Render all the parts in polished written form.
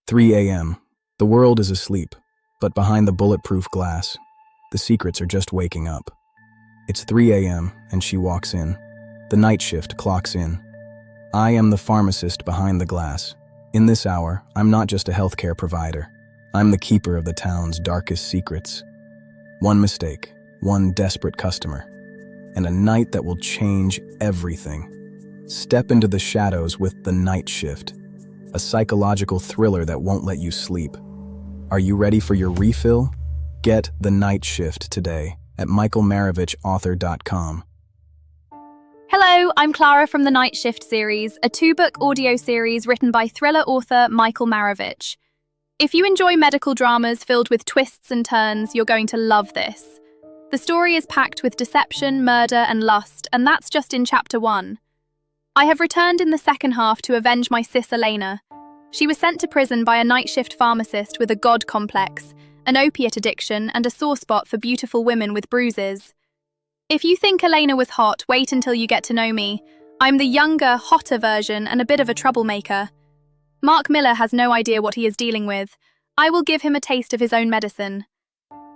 3 a.m. The world is asleep, but behind the bulletproof glass, the secrets are just waking up. It's 3 a.m. and she walks in. The night shift clocks in. I am the pharmacist behind the glass. In this hour, I'm not just a healthcare provider. I'm the keeper of the town's darkest secrets. One mistake, one desperate customer, and a night that will change everything. Step into the shadows with The Night Shift, a psychological thriller that won't let you sleep. Are you ready for your refill? Get The Night Shift today at michaelmaravichauthor.com. Hello, I'm Clara from the Night Shift series, a two-book audio series written by thriller author Michael Maravich. If you enjoy medical dramas filled with twists and turns, you're going to love this. The story is packed with deception, murder, and lust, and that's just in chapter 1. I have returned in the second half to avenge my sis Elena. She was sent to prison by a night shift pharmacist with a god complex, an opiate addiction, and a sore spot for beautiful women with bruises. If you think Elena was hot, wait until you get to know me. I'm the younger, hotter version and a bit of a troublemaker. Mark Miller has no idea what he is dealing with. I will give him a taste of his own medicine.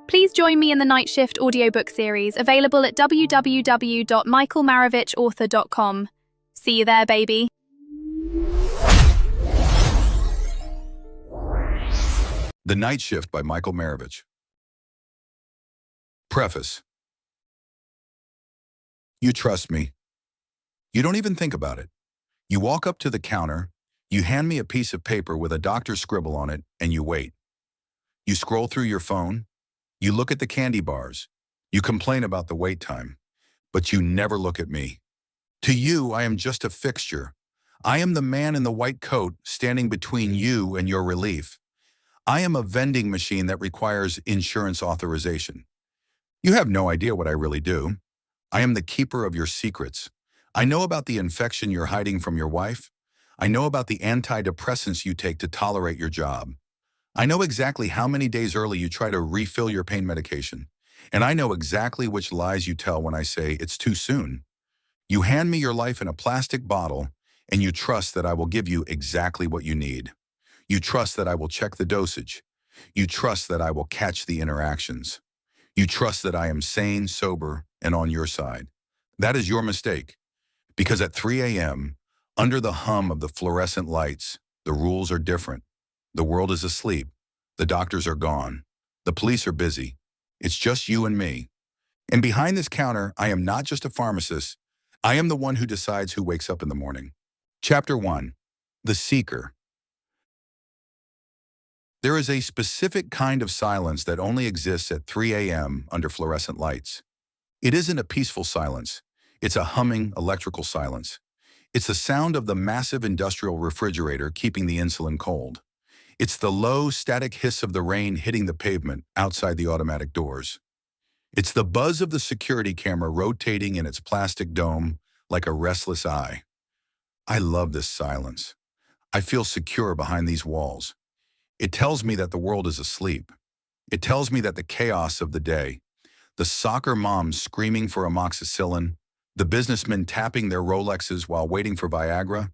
Please join me in the Night Shift audiobook series, available at www.michaelmaravichauthor.com. See you there, baby. The Night Shift by Michael Maravich. Preface. You trust me. You don't even think about it. You walk up to the counter, you hand me a piece of paper with a doctor's scribble on it, and you wait. You scroll through your phone, you look at the candy bars, you complain about the wait time, but you never look at me. To you, I am just a fixture. I am the man in the white coat standing between you and your relief. I am a vending machine that requires insurance authorization. You have no idea what I really do. I am the keeper of your secrets. I know about the infection you're hiding from your wife. I know about the antidepressants you take to tolerate your job. I know exactly how many days early you try to refill your pain medication. And I know exactly which lies you tell when I say it's too soon. You hand me your life in a plastic bottle, and you trust that I will give you exactly what you need. You trust that I will check the dosage. You trust that I will catch the interactions. You trust that I am sane, sober, and on your side. That is your mistake. Because at 3 a.m., under the hum of the fluorescent lights, the rules are different. The world is asleep. The doctors are gone. The police are busy. It's just you and me. And behind this counter, I am not just a pharmacist. I am the one who decides who wakes up in the morning. Chapter 1. The Seeker. There is a specific kind of silence that only exists at 3 a.m. under fluorescent lights. It isn't a peaceful silence. It's a humming electrical silence. It's the sound of the massive industrial refrigerator keeping the insulin cold. It's the low, static hiss of the rain hitting the pavement outside the automatic doors. It's the buzz of the security camera rotating in its plastic dome like a restless eye. I love this silence. I feel secure behind these walls. It tells me that the world is asleep. It tells me that the chaos of the day, the soccer moms screaming for amoxicillin, the businessmen tapping their Rolexes while waiting for Viagra,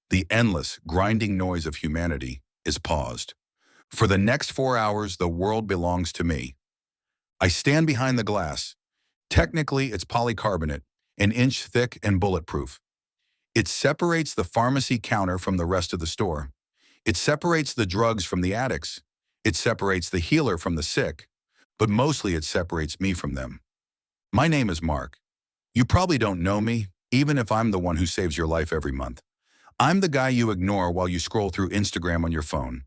the endless, grinding noise of humanity is paused. For the next 4 hours, the world belongs to me. I stand behind the glass. Technically, it's polycarbonate, an inch thick and bulletproof. It separates the pharmacy counter from the rest of the store. It separates the drugs from the addicts. It separates the healer from the sick. But mostly it separates me from them. My name is Mark. You probably don't know me, even if I'm the one who saves your life every month. I'm the guy you ignore while you scroll through Instagram on your phone.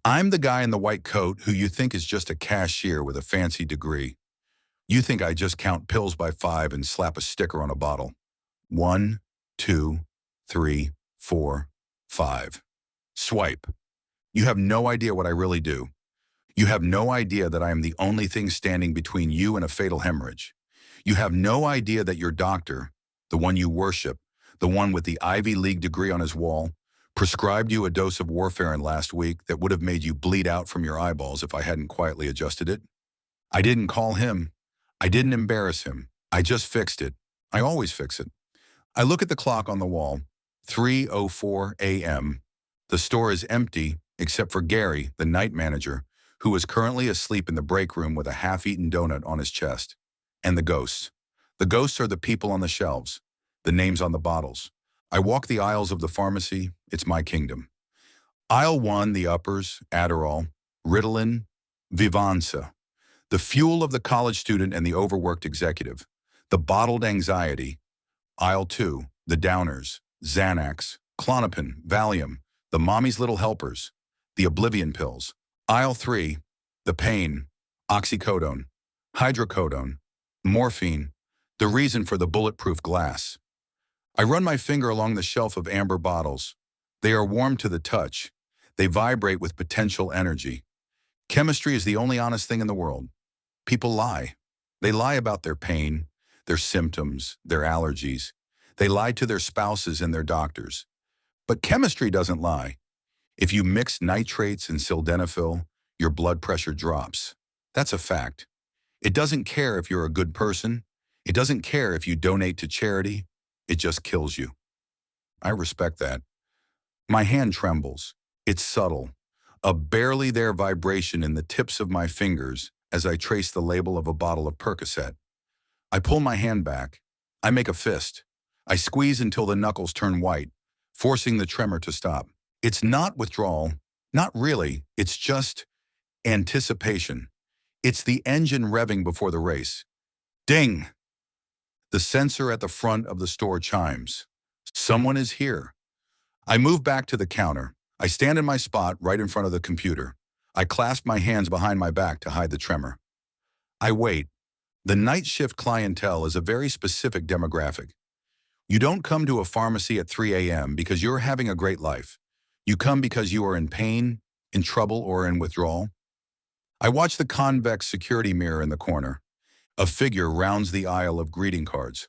I'm the guy in the white coat who you think is just a cashier with a fancy degree. You think I just count pills by 5 and slap a sticker on a bottle. 1, 2, 3, 4, 5. Swipe. You have no idea what I really do. You have no idea that I am the only thing standing between you and a fatal hemorrhage. You have no idea that your doctor, the one you worship, the one with the Ivy League degree on his wall, prescribed you a dose of warfarin last week that would have made you bleed out from your eyeballs if I hadn't quietly adjusted it. I didn't call him. I didn't embarrass him. I just fixed it. I always fix it. I look at the clock on the wall, 3:04 a.m. The store is empty, except for Gary, the night manager, who is currently asleep in the break room with a half-eaten donut on his chest. And the ghosts. The ghosts are the people on the shelves, the names on the bottles. I walk the aisles of the pharmacy. It's my kingdom. Aisle 1, the uppers, Adderall, Ritalin, Vivanza. The fuel of the college student and the overworked executive. The bottled anxiety. Aisle 2, the downers, Xanax, Klonopin, Valium, the mommy's little helpers, the oblivion pills. Aisle 3, the pain, oxycodone, hydrocodone, morphine, the reason for the bulletproof glass. I run my finger along the shelf of amber bottles. They are warm to the touch. They vibrate with potential energy. Chemistry is the only honest thing in the world. People lie. They lie about their pain, their symptoms, their allergies. They lie to their spouses and their doctors. But chemistry doesn't lie. If you mix nitrates and sildenafil, your blood pressure drops. That's a fact. It doesn't care if you're a good person. It doesn't care if you donate to charity. It just kills you. I respect that. My hand trembles. It's subtle. A barely there vibration in the tips of my fingers as I trace the label of a bottle of Percocet. I pull my hand back. I make a fist. I squeeze until the knuckles turn white, forcing the tremor to stop. It's not withdrawal. Not really. It's just anticipation. It's the engine revving before the race. Ding! The sensor at the front of the store chimes. Someone is here. I move back to the counter. I stand in my spot right in front of the computer. I clasp my hands behind my back to hide the tremor. I wait. The night shift clientele is a very specific demographic. You don't come to a pharmacy at 3 a.m. because you're having a great life. You come because you are in pain, in trouble, or in withdrawal. I watch the convex security mirror in the corner. A figure rounds the aisle of greeting cards.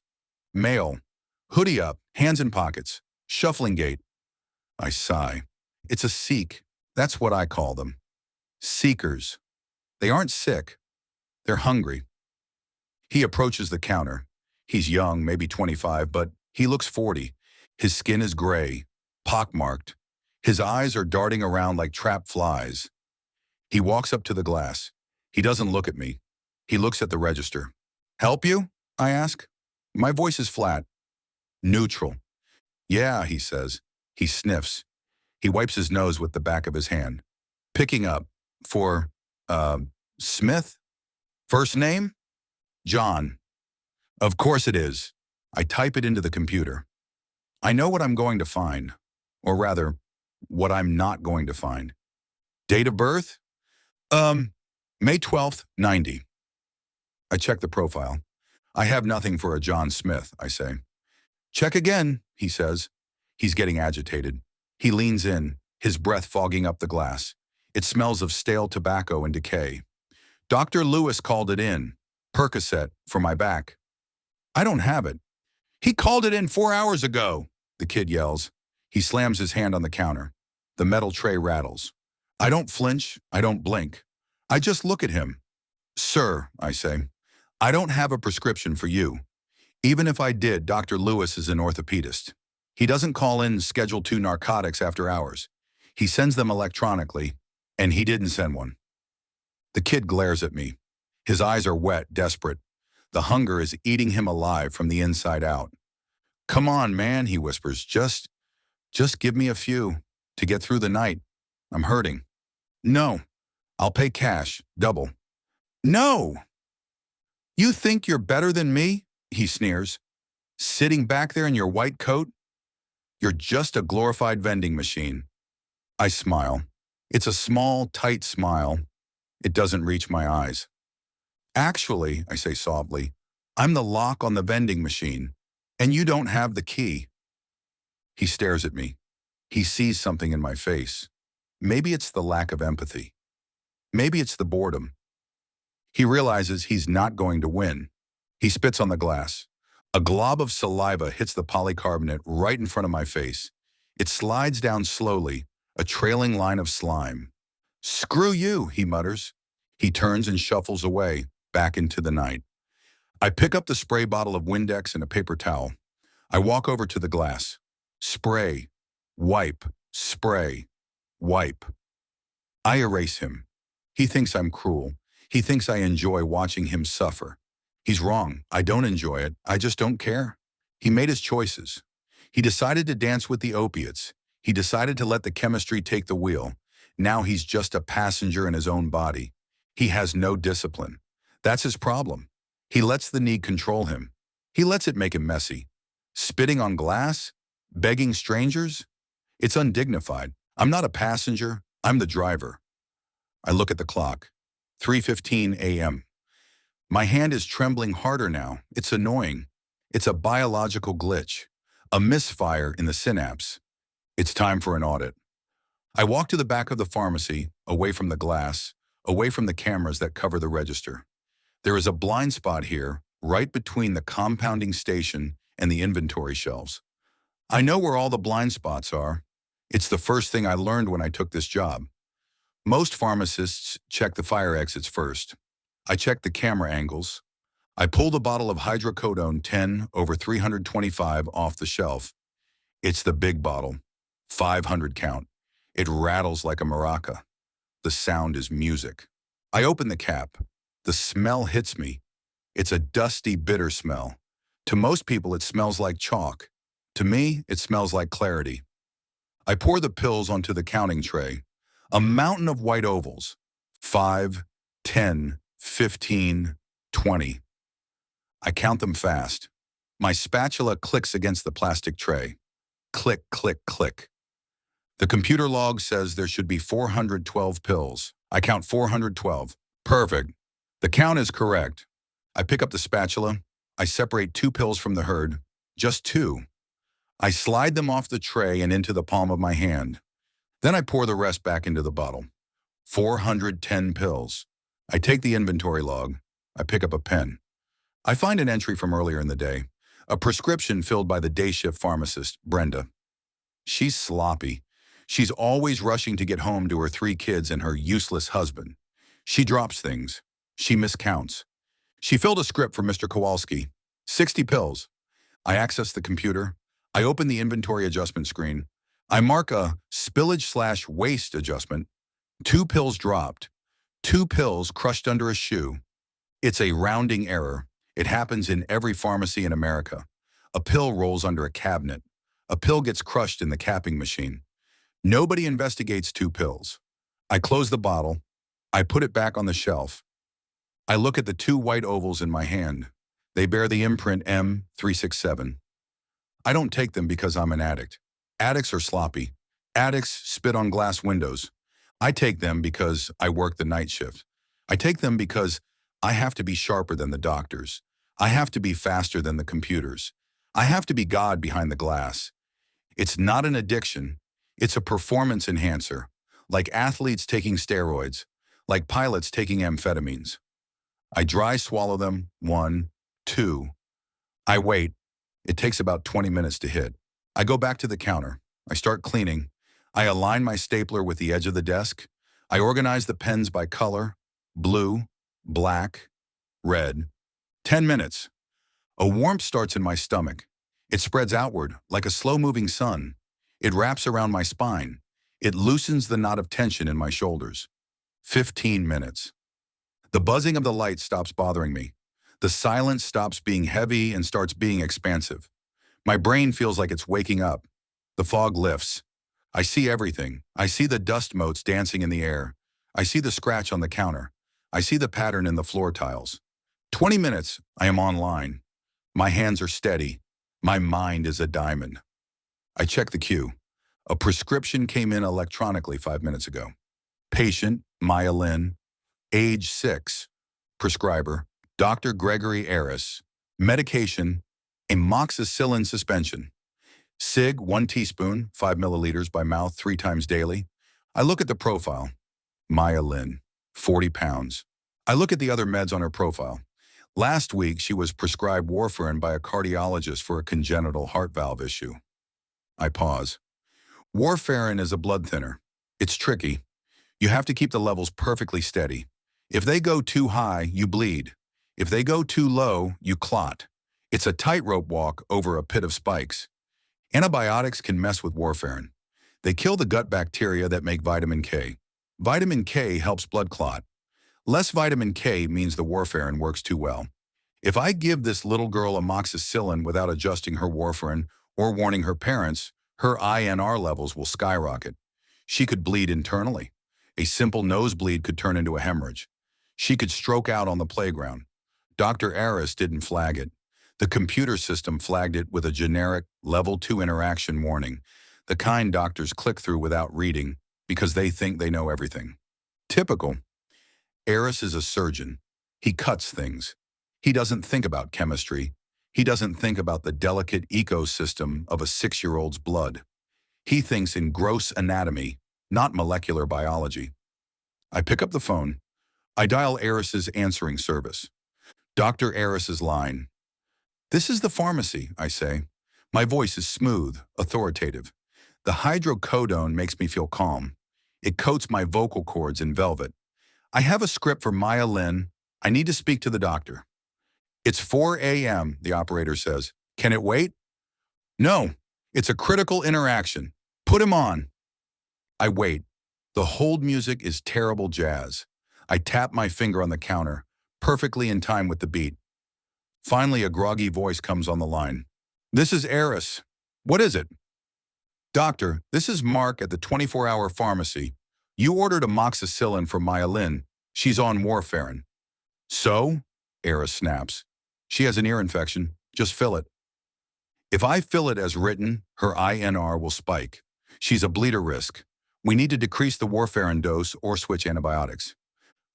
Male, hoodie up, hands in pockets, shuffling gait. I sigh. It's a seek. That's what I call them. Seekers. They aren't sick. They're hungry. He approaches the counter. He's young, maybe 25, but he looks 40. His skin is gray, pockmarked. His eyes are darting around like trapped flies. He walks up to the glass. He doesn't look at me. He looks at the register. Help you? I ask. My voice is flat. Neutral. Yeah, he says. He sniffs. He wipes his nose with the back of his hand. Picking up. For, Smith? First name? John. Of course it is. I type it into the computer. I know what I'm going to find. Or rather, what I'm not going to find. Date of birth? May 12th, 90. I check the profile. I have nothing for a John Smith, I say. Check again, he says. He's getting agitated. He leans in, his breath fogging up the glass. It smells of stale tobacco and decay. Dr. Lewis called it in. Percocet for my back. I don't have it. He called it in 4 hours ago, the kid yells. He slams his hand on the counter. The metal tray rattles. I don't flinch. I don't blink. I just look at him. Sir, I say, I don't have a prescription for you. Even if I did, Dr. Lewis is an orthopedist. He doesn't call in Schedule II narcotics after hours. He sends them electronically, and he didn't send one. The kid glares at me. His eyes are wet, desperate. The hunger is eating him alive from the inside out. Come on, man, he whispers. Just give me a few to get through the night. I'm hurting. No, I'll pay cash, double. No! You think you're better than me? He sneers. Sitting back there in your white coat? You're just a glorified vending machine. I smile. It's a small, tight smile. It doesn't reach my eyes. Actually, I say softly, I'm the lock on the vending machine, and you don't have the key. He stares at me. He sees something in my face. Maybe it's the lack of empathy. Maybe it's the boredom. He realizes he's not going to win. He spits on the glass. A glob of saliva hits the polycarbonate right in front of my face. It slides down slowly, a trailing line of slime. Screw you, he mutters. He turns and shuffles away, back into the night. I pick up the spray bottle of Windex and a paper towel. I walk over to the glass. Spray, wipe, spray, wipe. I erase him. He thinks I'm cruel. He thinks I enjoy watching him suffer. He's wrong. I don't enjoy it. I just don't care. He made his choices. He decided to dance with the opiates. He decided to let the chemistry take the wheel. Now he's just a passenger in his own body. He has no discipline. That's his problem. He lets the need control him. He lets it make him messy. Spitting on glass? Begging strangers? It's undignified. I'm not a passenger. I'm the driver. I look at the clock. 3:15 a.m. My hand is trembling harder now. It's annoying. It's a biological glitch, a misfire in the synapse. It's time for an audit. I walk to the back of the pharmacy, away from the glass, away from the cameras that cover the register. There is a blind spot here, right between the compounding station and the inventory shelves. I know where all the blind spots are. It's the first thing I learned when I took this job. Most pharmacists check the fire exits first. I check the camera angles. I pull the bottle of hydrocodone 10 over 325 off the shelf. It's the big bottle, 500 count. It rattles like a maraca. The sound is music. I open the cap. The smell hits me. It's a dusty, bitter smell. To most people, it smells like chalk. To me, it smells like clarity. I pour the pills onto the counting tray. A mountain of white ovals. 5, 10, 15, 20. I count them fast. My spatula clicks against the plastic tray. Click, click, click. The computer log says there should be 412 pills. I count 412. Perfect. The count is correct. I pick up the spatula. I separate 2 pills from the herd. Just 2. I slide them off the tray and into the palm of my hand. Then I pour the rest back into the bottle. 410 pills. I take the inventory log. I pick up a pen. I find an entry from earlier in the day, a prescription filled by the day shift pharmacist, Brenda. She's sloppy. She's always rushing to get home to her 3 kids and her useless husband. She drops things. She miscounts. She filled a script for Mr. Kowalski. 60 pills. I access the computer. I open the inventory adjustment screen. I mark a spillage/waste adjustment. 2 pills dropped. 2 pills crushed under a shoe. It's a rounding error. It happens in every pharmacy in America. A pill rolls under a cabinet. A pill gets crushed in the capping machine. Nobody investigates 2 pills. I close the bottle. I put it back on the shelf. I look at the 2 white ovals in my hand. They bear the imprint M367. I don't take them because I'm an addict. Addicts are sloppy. Addicts spit on glass windows. I take them because I work the night shift. I take them because I have to be sharper than the doctors. I have to be faster than the computers. I have to be God behind the glass. It's not an addiction. It's a performance enhancer, like athletes taking steroids, like pilots taking amphetamines. I dry swallow them, 1, 2. I wait. It takes about 20 minutes to hit. I go back to the counter. I start cleaning. I align my stapler with the edge of the desk. I organize the pens by color, blue, black, red. 10 minutes. A warmth starts in my stomach. It spreads outward like a slow-moving sun. It wraps around my spine. It loosens the knot of tension in my shoulders. 15 minutes. The buzzing of the light stops bothering me. The silence stops being heavy and starts being expansive. My brain feels like it's waking up. The fog lifts. I see everything. I see the dust motes dancing in the air. I see the scratch on the counter. I see the pattern in the floor tiles. 20 minutes, I am online. My hands are steady. My mind is a diamond. I check the queue. A prescription came in electronically 5 minutes ago. Patient, Maya Lynn, age 6. Prescriber, Dr. Gregory Aris. Medication, amoxicillin suspension. Sig, 1 teaspoon, 5 milliliters by mouth 3 times daily. I look at the profile. Maya Lynn, 40 pounds. I look at the other meds on her profile. Last week, she was prescribed warfarin by a cardiologist for a congenital heart valve issue. I pause. Warfarin is a blood thinner. It's tricky. You have to keep the levels perfectly steady. If they go too high, you bleed. If they go too low, you clot. It's a tightrope walk over a pit of spikes. Antibiotics can mess with warfarin. They kill the gut bacteria that make vitamin K. Vitamin K helps blood clot. Less vitamin K means the warfarin works too well. If I give this little girl amoxicillin without adjusting her warfarin or warning her parents, her INR levels will skyrocket. She could bleed internally. A simple nosebleed could turn into a hemorrhage. She could stroke out on the playground. Dr. Aris didn't flag it. The computer system flagged it with a generic level 2 interaction warning, the kind doctors click through without reading because they think they know everything. Typical. Aris is a surgeon. He cuts things. He doesn't think about chemistry. He doesn't think about the delicate ecosystem of a 6-year-old's blood. He thinks in gross anatomy, not molecular biology. I pick up the phone. I dial Aris's answering service. Dr. Aris's line. "This is the pharmacy," I say. My voice is smooth, authoritative. The hydrocodone makes me feel calm. It coats my vocal cords in velvet. "I have a script for myelin. I need to speak to the doctor." "It's 4 a.m., the operator says. "Can it wait?" "No, it's a critical interaction. Put him on." I wait. The hold music is terrible jazz. I tap my finger on the counter, perfectly in time with the beat. Finally, a groggy voice comes on the line. "This is Aris. What is it?" "Doctor, this is Mark at the 24-hour pharmacy. You ordered amoxicillin for myelin. She's on warfarin." "So?" Aris snaps. "She has an ear infection. Just fill it." If I fill it as written, her INR will spike. She's a bleeder risk. We need to decrease the warfarin dose or switch antibiotics.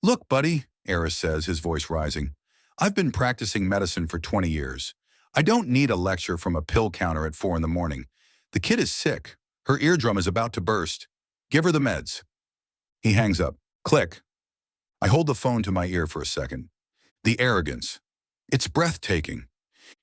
"Look, buddy," Aris says, his voice rising. "I've been practicing medicine for 20 years. I don't need a lecture from a pill counter at 4 in the morning. The kid is sick. Her eardrum is about to burst. Give her the meds." He hangs up. Click. I hold the phone to my ear for a second. The arrogance. It's breathtaking.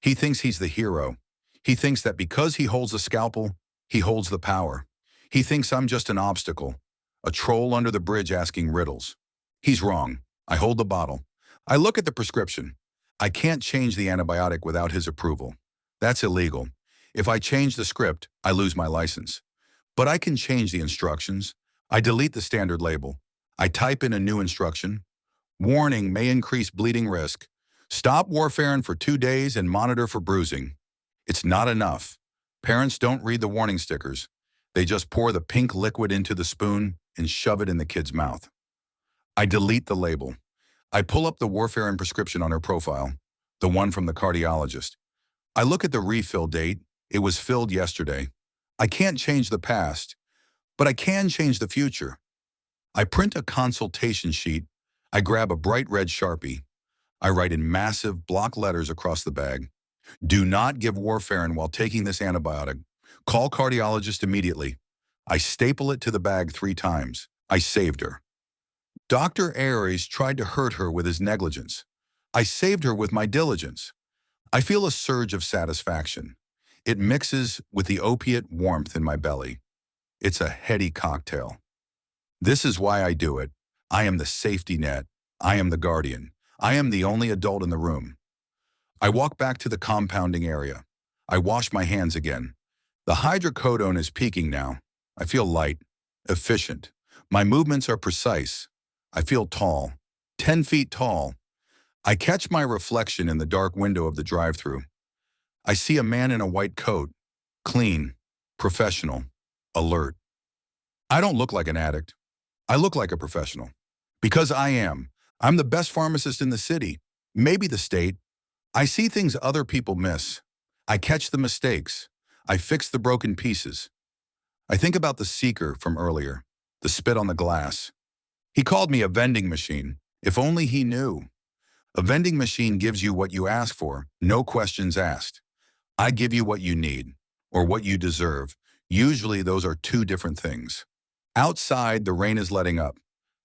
He thinks he's the hero. He thinks that because he holds a scalpel, he holds the power. He thinks I'm just an obstacle, a troll under the bridge asking riddles. He's wrong. I hold the bottle. I look at the prescription. I can't change the antibiotic without his approval. That's illegal. If I change the script, I lose my license. But I can change the instructions. I delete the standard label. I type in a new instruction. Warning may increase bleeding risk. Stop warfarin for 2 days and monitor for bruising. It's not enough. Parents don't read the warning stickers. They just pour the pink liquid into the spoon and shove it in the kid's mouth. I delete the label. I pull up the warfarin prescription on her profile, the one from the cardiologist. I look at the refill date. It was filled yesterday. I can't change the past, but I can change the future. I print a consultation sheet. I grab a bright red Sharpie. I write in massive block letters across the bag. "Do not give warfarin while taking this antibiotic. Call cardiologist immediately." I staple it to the bag 3 times. I saved her. Dr. Aries tried to hurt her with his negligence. I saved her with my diligence. I feel a surge of satisfaction. It mixes with the opiate warmth in my belly. It's a heady cocktail. This is why I do it. I am the safety net. I am the guardian. I am the only adult in the room. I walk back to the compounding area. I wash my hands again. The hydrocodone is peaking now. I feel light, efficient. My movements are precise. I feel tall, 10 feet tall. I catch my reflection in the dark window of the drive-thru. I see a man in a white coat, clean, professional, alert. I don't look like an addict. I look like a professional. Because I am. I'm the best pharmacist in the city, maybe the state. I see things other people miss. I catch the mistakes. I fix the broken pieces. I think about the seeker from earlier, the spit on the glass. He called me a vending machine. If only he knew. A vending machine gives you what you ask for, no questions asked. I give you what you need, or what you deserve. Usually those are 2 different things. Outside, the rain is letting up.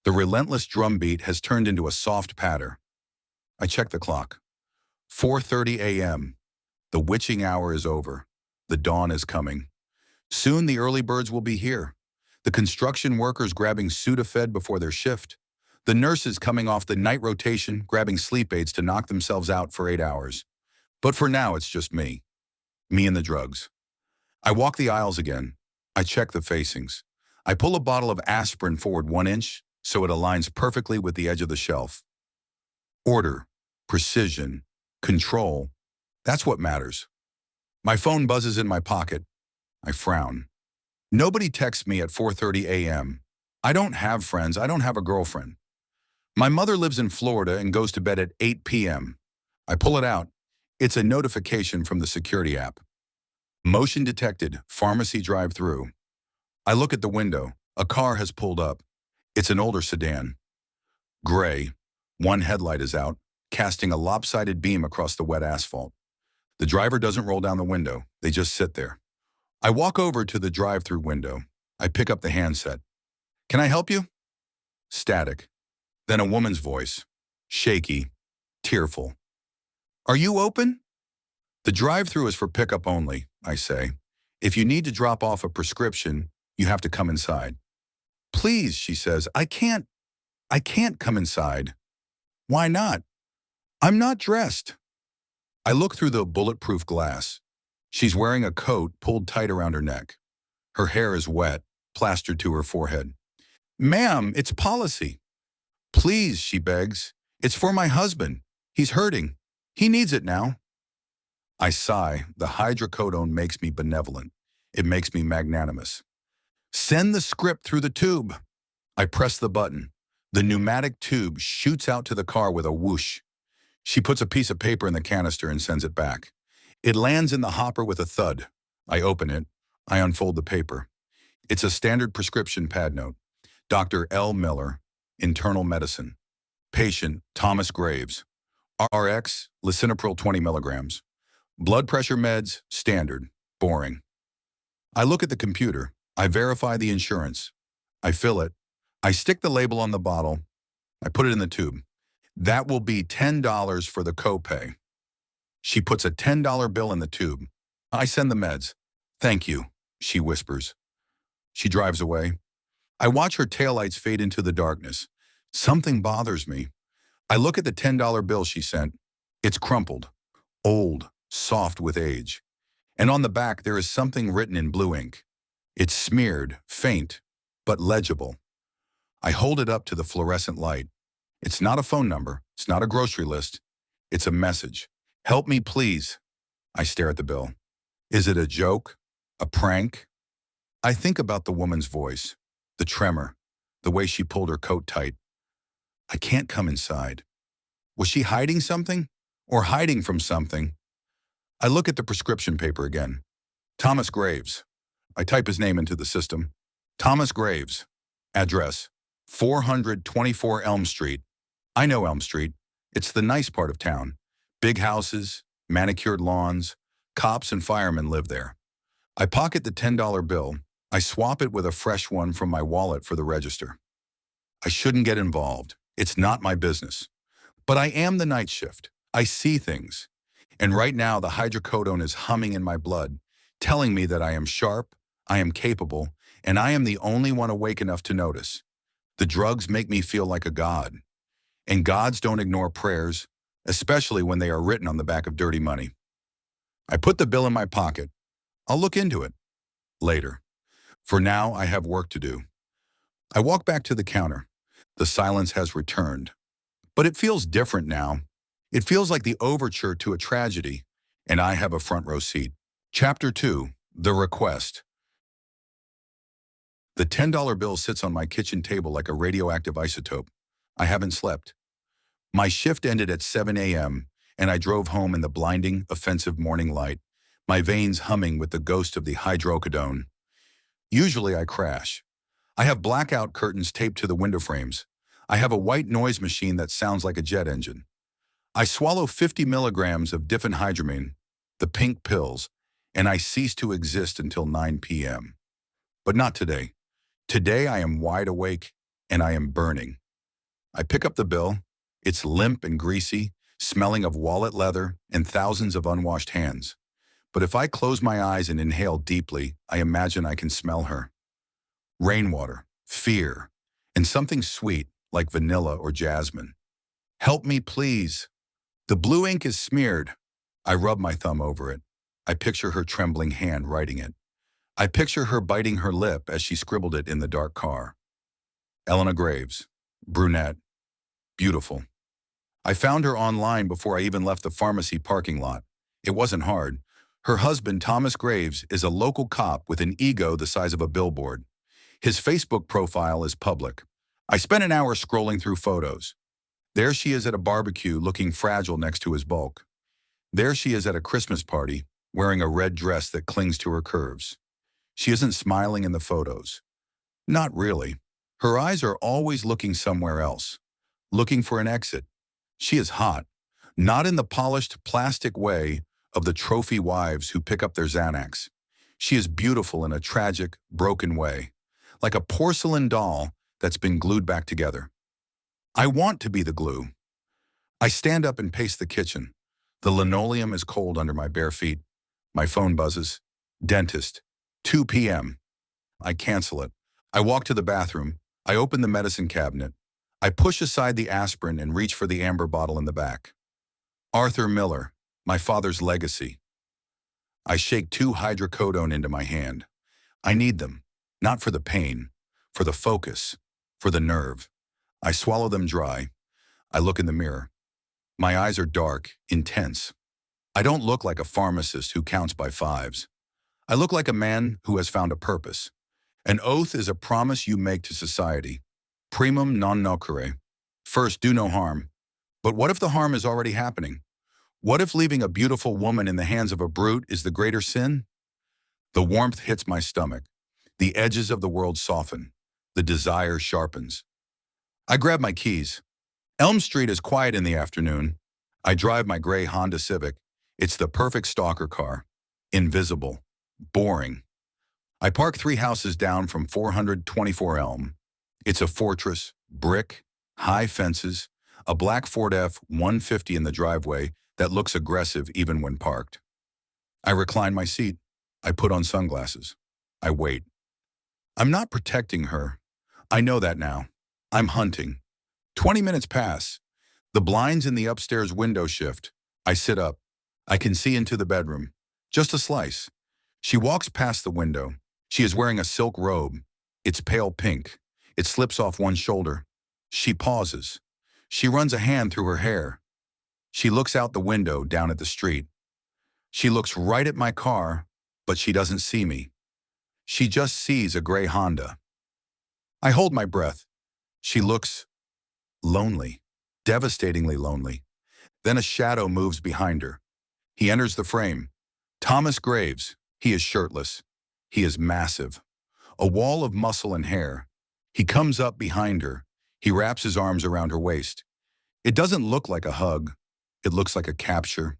The relentless drumbeat has turned into a soft patter. I check the clock. 4:30 a.m. The witching hour is over. The dawn is coming. Soon the early birds will be here. The construction workers grabbing Sudafed before their shift. The nurses coming off the night rotation, grabbing sleep aids to knock themselves out for 8 hours. But for now, it's just me. Me and the drugs. I walk the aisles again. I check the facings. I pull a bottle of aspirin forward 1 inch, so it aligns perfectly with the edge of the shelf. Order, precision, control, that's what matters. My phone buzzes in my pocket. I frown. Nobody texts me at 4:30 a.m. I don't have friends. I don't have a girlfriend. My mother lives in Florida and goes to bed at 8 p.m. I pull it out. It's a notification from the security app. Motion detected, pharmacy drive-through. I look at the window. A car has pulled up. It's an older sedan. Gray. One headlight is out, casting a lopsided beam across the wet asphalt. The driver doesn't roll down the window. They just sit there. I walk over to the drive-through window. I pick up the handset. Can I help you? Static. Then a woman's voice. Shaky. Tearful. Are you open? The drive-through is for pickup only, I say. If you need to drop off a prescription, you have to come inside. Please, she says, I can't come inside. Why not? I'm not dressed. I look through the bulletproof glass. She's wearing a coat pulled tight around her neck. Her hair is wet, plastered to her forehead. Ma'am, it's policy. Please, she begs. It's for my husband. He's hurting. He needs it now. I sigh. The hydrocodone makes me benevolent. It makes me magnanimous. Send the script through the tube. I press the button. The pneumatic tube shoots out to the car with a whoosh. She puts a piece of paper in the canister and sends it back. It lands in the hopper with a thud. I open it. I unfold the paper. It's a standard prescription pad note. Dr. L. Miller, internal medicine. Patient, Thomas Graves. RX, lisinopril 20 milligrams. Blood pressure meds, standard, boring. I look at the computer. I verify the insurance. I fill it. I stick the label on the bottle. I put it in the tube. That will be $10 for the copay. She puts a $10 bill in the tube. I send the meds. Thank you, she whispers. She drives away. I watch her taillights fade into the darkness. Something bothers me. I look at the $10 bill she sent. It's crumpled, old, soft with age. And on the back there is something written in blue ink. It's smeared, faint, but legible. I hold it up to the fluorescent light. It's not a phone number. It's not a grocery list. It's a message. Help me, please. I stare at the bill. Is it a joke? A prank? I think about the woman's voice, the tremor, the way she pulled her coat tight. I can't come inside. Was she hiding something? Or hiding from something? I look at the prescription paper again. Thomas Graves. I type his name into the system. Thomas Graves. Address, 424 Elm Street. I know Elm Street. It's the nice part of town. Big houses, manicured lawns, cops and firemen live there. I pocket the $10 bill. I swap it with a fresh one from my wallet for the register. I shouldn't get involved. It's not my business. But I am the night shift. I see things. And right now the hydrocodone is humming in my blood, telling me that I am sharp, I am capable, and I am the only one awake enough to notice. The drugs make me feel like a god. And gods don't ignore prayers, especially when they are written on the back of dirty money. I put the bill in my pocket. I'll look into it later. For now, I have work to do. I walk back to the counter. The silence has returned. But it feels different now. It feels like the overture to a tragedy, and I have a front row seat. Chapter 2, The Request. The $10 bill sits on my kitchen table like a radioactive isotope. I haven't slept. My shift ended at 7 a.m., and I drove home in the blinding, offensive morning light, my veins humming with the ghost of the hydrocodone. Usually I crash. I have blackout curtains taped to the window frames. I have a white noise machine that sounds like a jet engine. I swallow 50 milligrams of diphenhydramine, the pink pills, and I cease to exist until 9 p.m. But not today. Today I am wide awake, and I am burning. I pick up the bill. It's limp and greasy, smelling of wallet leather and thousands of unwashed hands. But if I close my eyes and inhale deeply, I imagine I can smell her. Rainwater, fear, and something sweet like vanilla or jasmine. Help me, please. The blue ink is smeared. I rub my thumb over it. I picture her trembling hand writing it. I picture her biting her lip as she scribbled it in the dark car. Elena Graves, brunette, beautiful. I found her online before I even left the pharmacy parking lot. It wasn't hard. Her husband, Thomas Graves, is a local cop with an ego the size of a billboard. His Facebook profile is public. I spent an hour scrolling through photos. There she is at a barbecue looking fragile next to his bulk. There she is at a Christmas party, wearing a red dress that clings to her curves. She isn't smiling in the photos. Not really. Her eyes are always looking somewhere else, looking for an exit. She is hot, not in the polished plastic way of the trophy wives who pick up their Xanax. She is beautiful in a tragic, broken way, like a porcelain doll that's been glued back together. I want to be the glue. I stand up and pace the kitchen. The linoleum is cold under my bare feet. My phone buzzes. Dentist. 2 p.m. I cancel it. I walk to the bathroom. I open the medicine cabinet. I push aside the aspirin and reach for the amber bottle in the back. Arthur Miller, my father's legacy. I shake 2 hydrocodone into my hand. I need them, not for the pain, for the focus, for the nerve. I swallow them dry. I look in the mirror. My eyes are dark, intense. I don't look like a pharmacist who counts by fives. I look like a man who has found a purpose. An oath is a promise you make to society. Primum non nocere. First, do no harm. But what if the harm is already happening? What if leaving a beautiful woman in the hands of a brute is the greater sin? The warmth hits my stomach. The edges of the world soften. The desire sharpens. I grab my keys. Elm Street is quiet in the afternoon. I drive my gray Honda Civic. It's the perfect stalker car. Invisible. Boring. I park 3 houses down from 424 Elm. It's a fortress, brick, high fences, a black Ford F-150 in the driveway that looks aggressive even when parked. I recline my seat. I put on sunglasses. I wait. I'm not protecting her. I know that now. I'm hunting. 20 minutes pass. The blinds in the upstairs window shift. I sit up. I can see into the bedroom. Just a slice. She walks past the window. She is wearing a silk robe. It's pale pink. It slips off one shoulder. She pauses. She runs a hand through her hair. She looks out the window down at the street. She looks right at my car, but she doesn't see me. She just sees a gray Honda. I hold my breath. She looks lonely, devastatingly lonely. Then a shadow moves behind her. He enters the frame. Thomas Graves. He is shirtless. He is massive. A wall of muscle and hair. He comes up behind her. He wraps his arms around her waist. It doesn't look like a hug. It looks like a capture.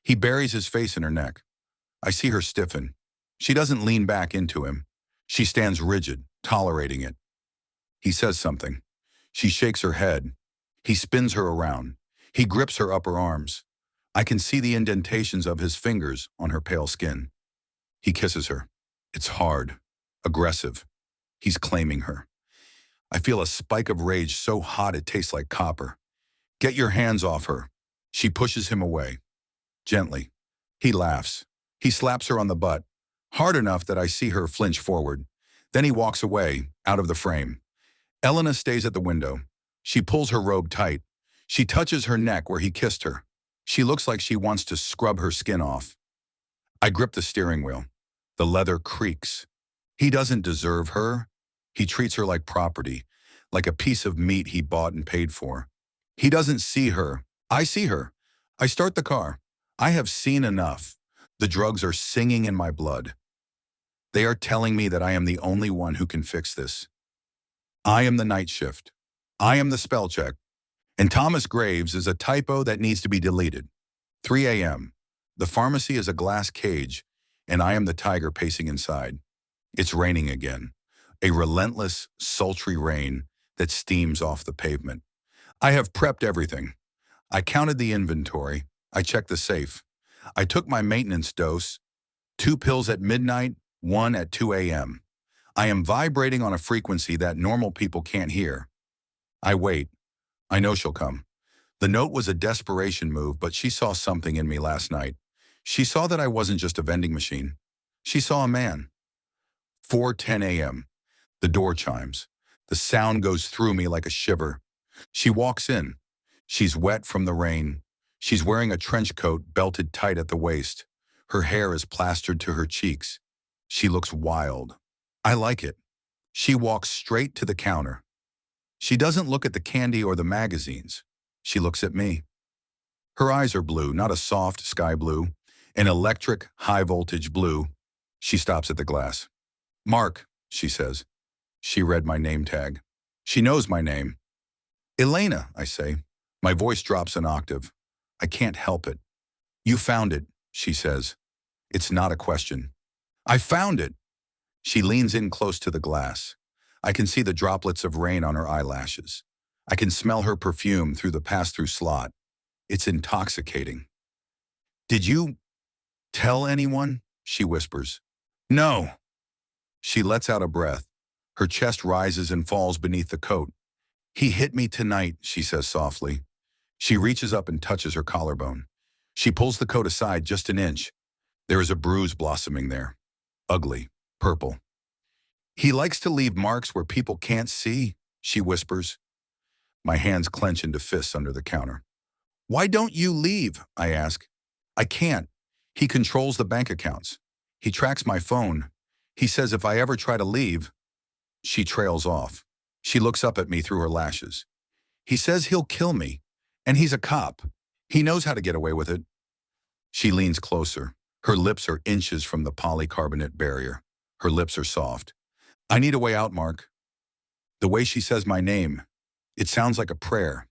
He buries his face in her neck. I see her stiffen. She doesn't lean back into him. She stands rigid, tolerating it. He says something. She shakes her head. He spins her around. He grips her upper arms. I can see the indentations of his fingers on her pale skin. He kisses her. It's hard, aggressive. He's claiming her. I feel a spike of rage so hot it tastes like copper. Get your hands off her. She pushes him away. Gently. He laughs. He slaps her on the butt, hard enough that I see her flinch forward. Then he walks away, out of the frame. Elena stays at the window. She pulls her robe tight. She touches her neck where he kissed her. She looks like she wants to scrub her skin off. I grip the steering wheel. The leather creaks. He doesn't deserve her. He treats her like property, like a piece of meat he bought and paid for. He doesn't see her. I see her. I start the car. I have seen enough. The drugs are singing in my blood. They are telling me that I am the only one who can fix this. I am the night shift. I am the spell check. And Thomas Graves is a typo that needs to be deleted. 3 a.m. The pharmacy is a glass cage, and I am the tiger pacing inside. It's raining again. A relentless, sultry rain that steams off the pavement. I have prepped everything. I counted the inventory. I checked the safe. I took my maintenance dose, 2 pills at midnight, 1 at 2 a.m. I am vibrating on a frequency that normal people can't hear. I wait. I know she'll come. The note was a desperation move, but she saw something in me last night. She saw that I wasn't just a vending machine. She saw a man. 4:10 a.m. The door chimes. The sound goes through me like a shiver. She walks in. She's wet from the rain. She's wearing a trench coat belted tight at the waist. Her hair is plastered to her cheeks. She looks wild. I like it. She walks straight to the counter. She doesn't look at the candy or the magazines. She looks at me. Her eyes are blue, not a soft sky blue, an electric, high-voltage blue. She stops at the glass. "Mark," she says. She read my name tag. She knows my name. "Elena," I say. My voice drops an octave. I can't help it. "You found it," she says. It's not a question. "I found it." She leans in close to the glass. I can see the droplets of rain on her eyelashes. I can smell her perfume through the pass-through slot. It's intoxicating. "Did you tell anyone?" she whispers. "No." She lets out a breath. Her chest rises and falls beneath the coat. "He hit me tonight," she says softly. She reaches up and touches her collarbone. She pulls the coat aside just an inch. There is a bruise blossoming there. Ugly, purple. "He likes to leave marks where people can't see," she whispers. My hands clench into fists under the counter. "Why don't you leave?" I ask. "I can't. He controls the bank accounts. He tracks my phone. He says if I ever try to leave..." She trails off. She looks up at me through her lashes. "He says he'll kill me, and he's a cop. He knows how to get away with it." She leans closer. Her lips are inches from the polycarbonate barrier. Her lips are soft. "I need a way out, Mark." The way she says my name, it sounds like a prayer.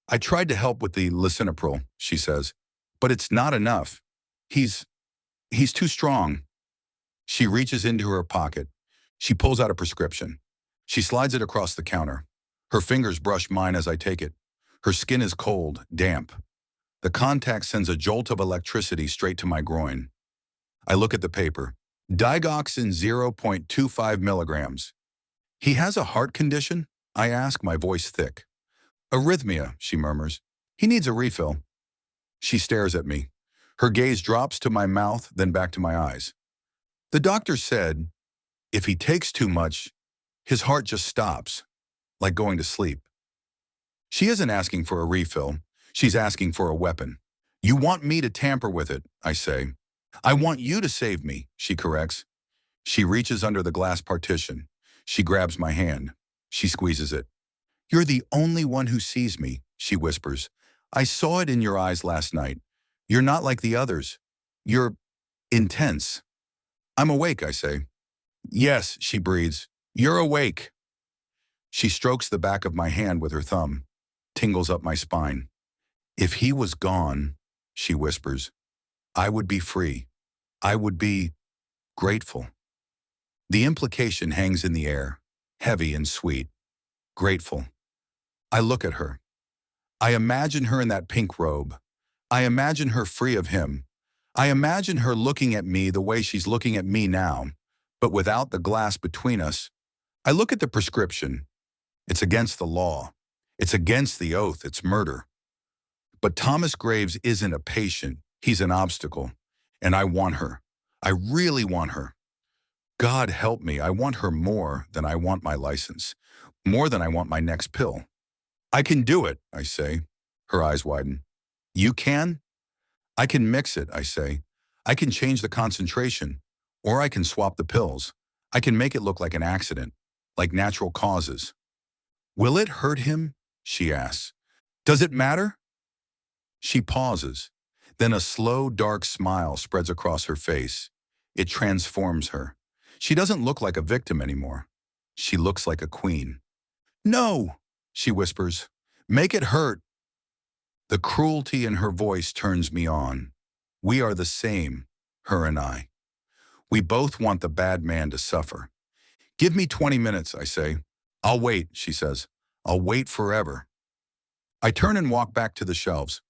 "I tried to help with the lisinopril," she says, "but it's not enough. He's too strong." She reaches into her pocket. She pulls out a prescription. She slides it across the counter. Her fingers brush mine as I take it. Her skin is cold, damp. The contact sends a jolt of electricity straight to my groin. I look at the paper. Digoxin 0.25 milligrams. "He has a heart condition?" I ask, my voice thick. "Arrhythmia," she murmurs. "He needs a refill." She stares at me. Her gaze drops to my mouth, then back to my eyes. "The doctor said, if he takes too much, his heart just stops, like going to sleep." She isn't asking for a refill. She's asking for a weapon. "You want me to tamper with it," I say. "I want you to save me," she corrects. She reaches under the glass partition. She grabs my hand. She squeezes it. "You're the only one who sees me," she whispers. "I saw it in your eyes last night. You're not like the others. You're intense." "I'm awake," I say. "Yes," she breathes. "You're awake." She strokes the back of my hand with her thumb, tingles up my spine. "If he was gone," she whispers, "I would be free. I would be grateful." The implication hangs in the air, heavy and sweet. Grateful. I look at her. I imagine her in that pink robe. I imagine her free of him. I imagine her looking at me the way she's looking at me now, but without the glass between us. I look at the prescription. It's against the law. It's against the oath. It's murder. But Thomas Graves isn't a patient. He's an obstacle. And I want her. I really want her. God help me, I want her more than I want my license, more than I want my next pill. "I can do it," I say. Her eyes widen. "You can?" "I can mix it," I say. "I can change the concentration, or I can swap the pills. I can make it look like an accident, like natural causes." "Will it hurt him?" she asks. "Does it matter?" She pauses. Then a slow, dark smile spreads across her face. It transforms her. She doesn't look like a victim anymore. She looks like a queen. "No," she whispers. "Make it hurt." The cruelty in her voice turns me on. We are the same, her and I. We both want the bad man to suffer. "Give me 20 minutes, I say. "I'll wait," she says. "I'll wait forever." I turn and walk back to the shelves.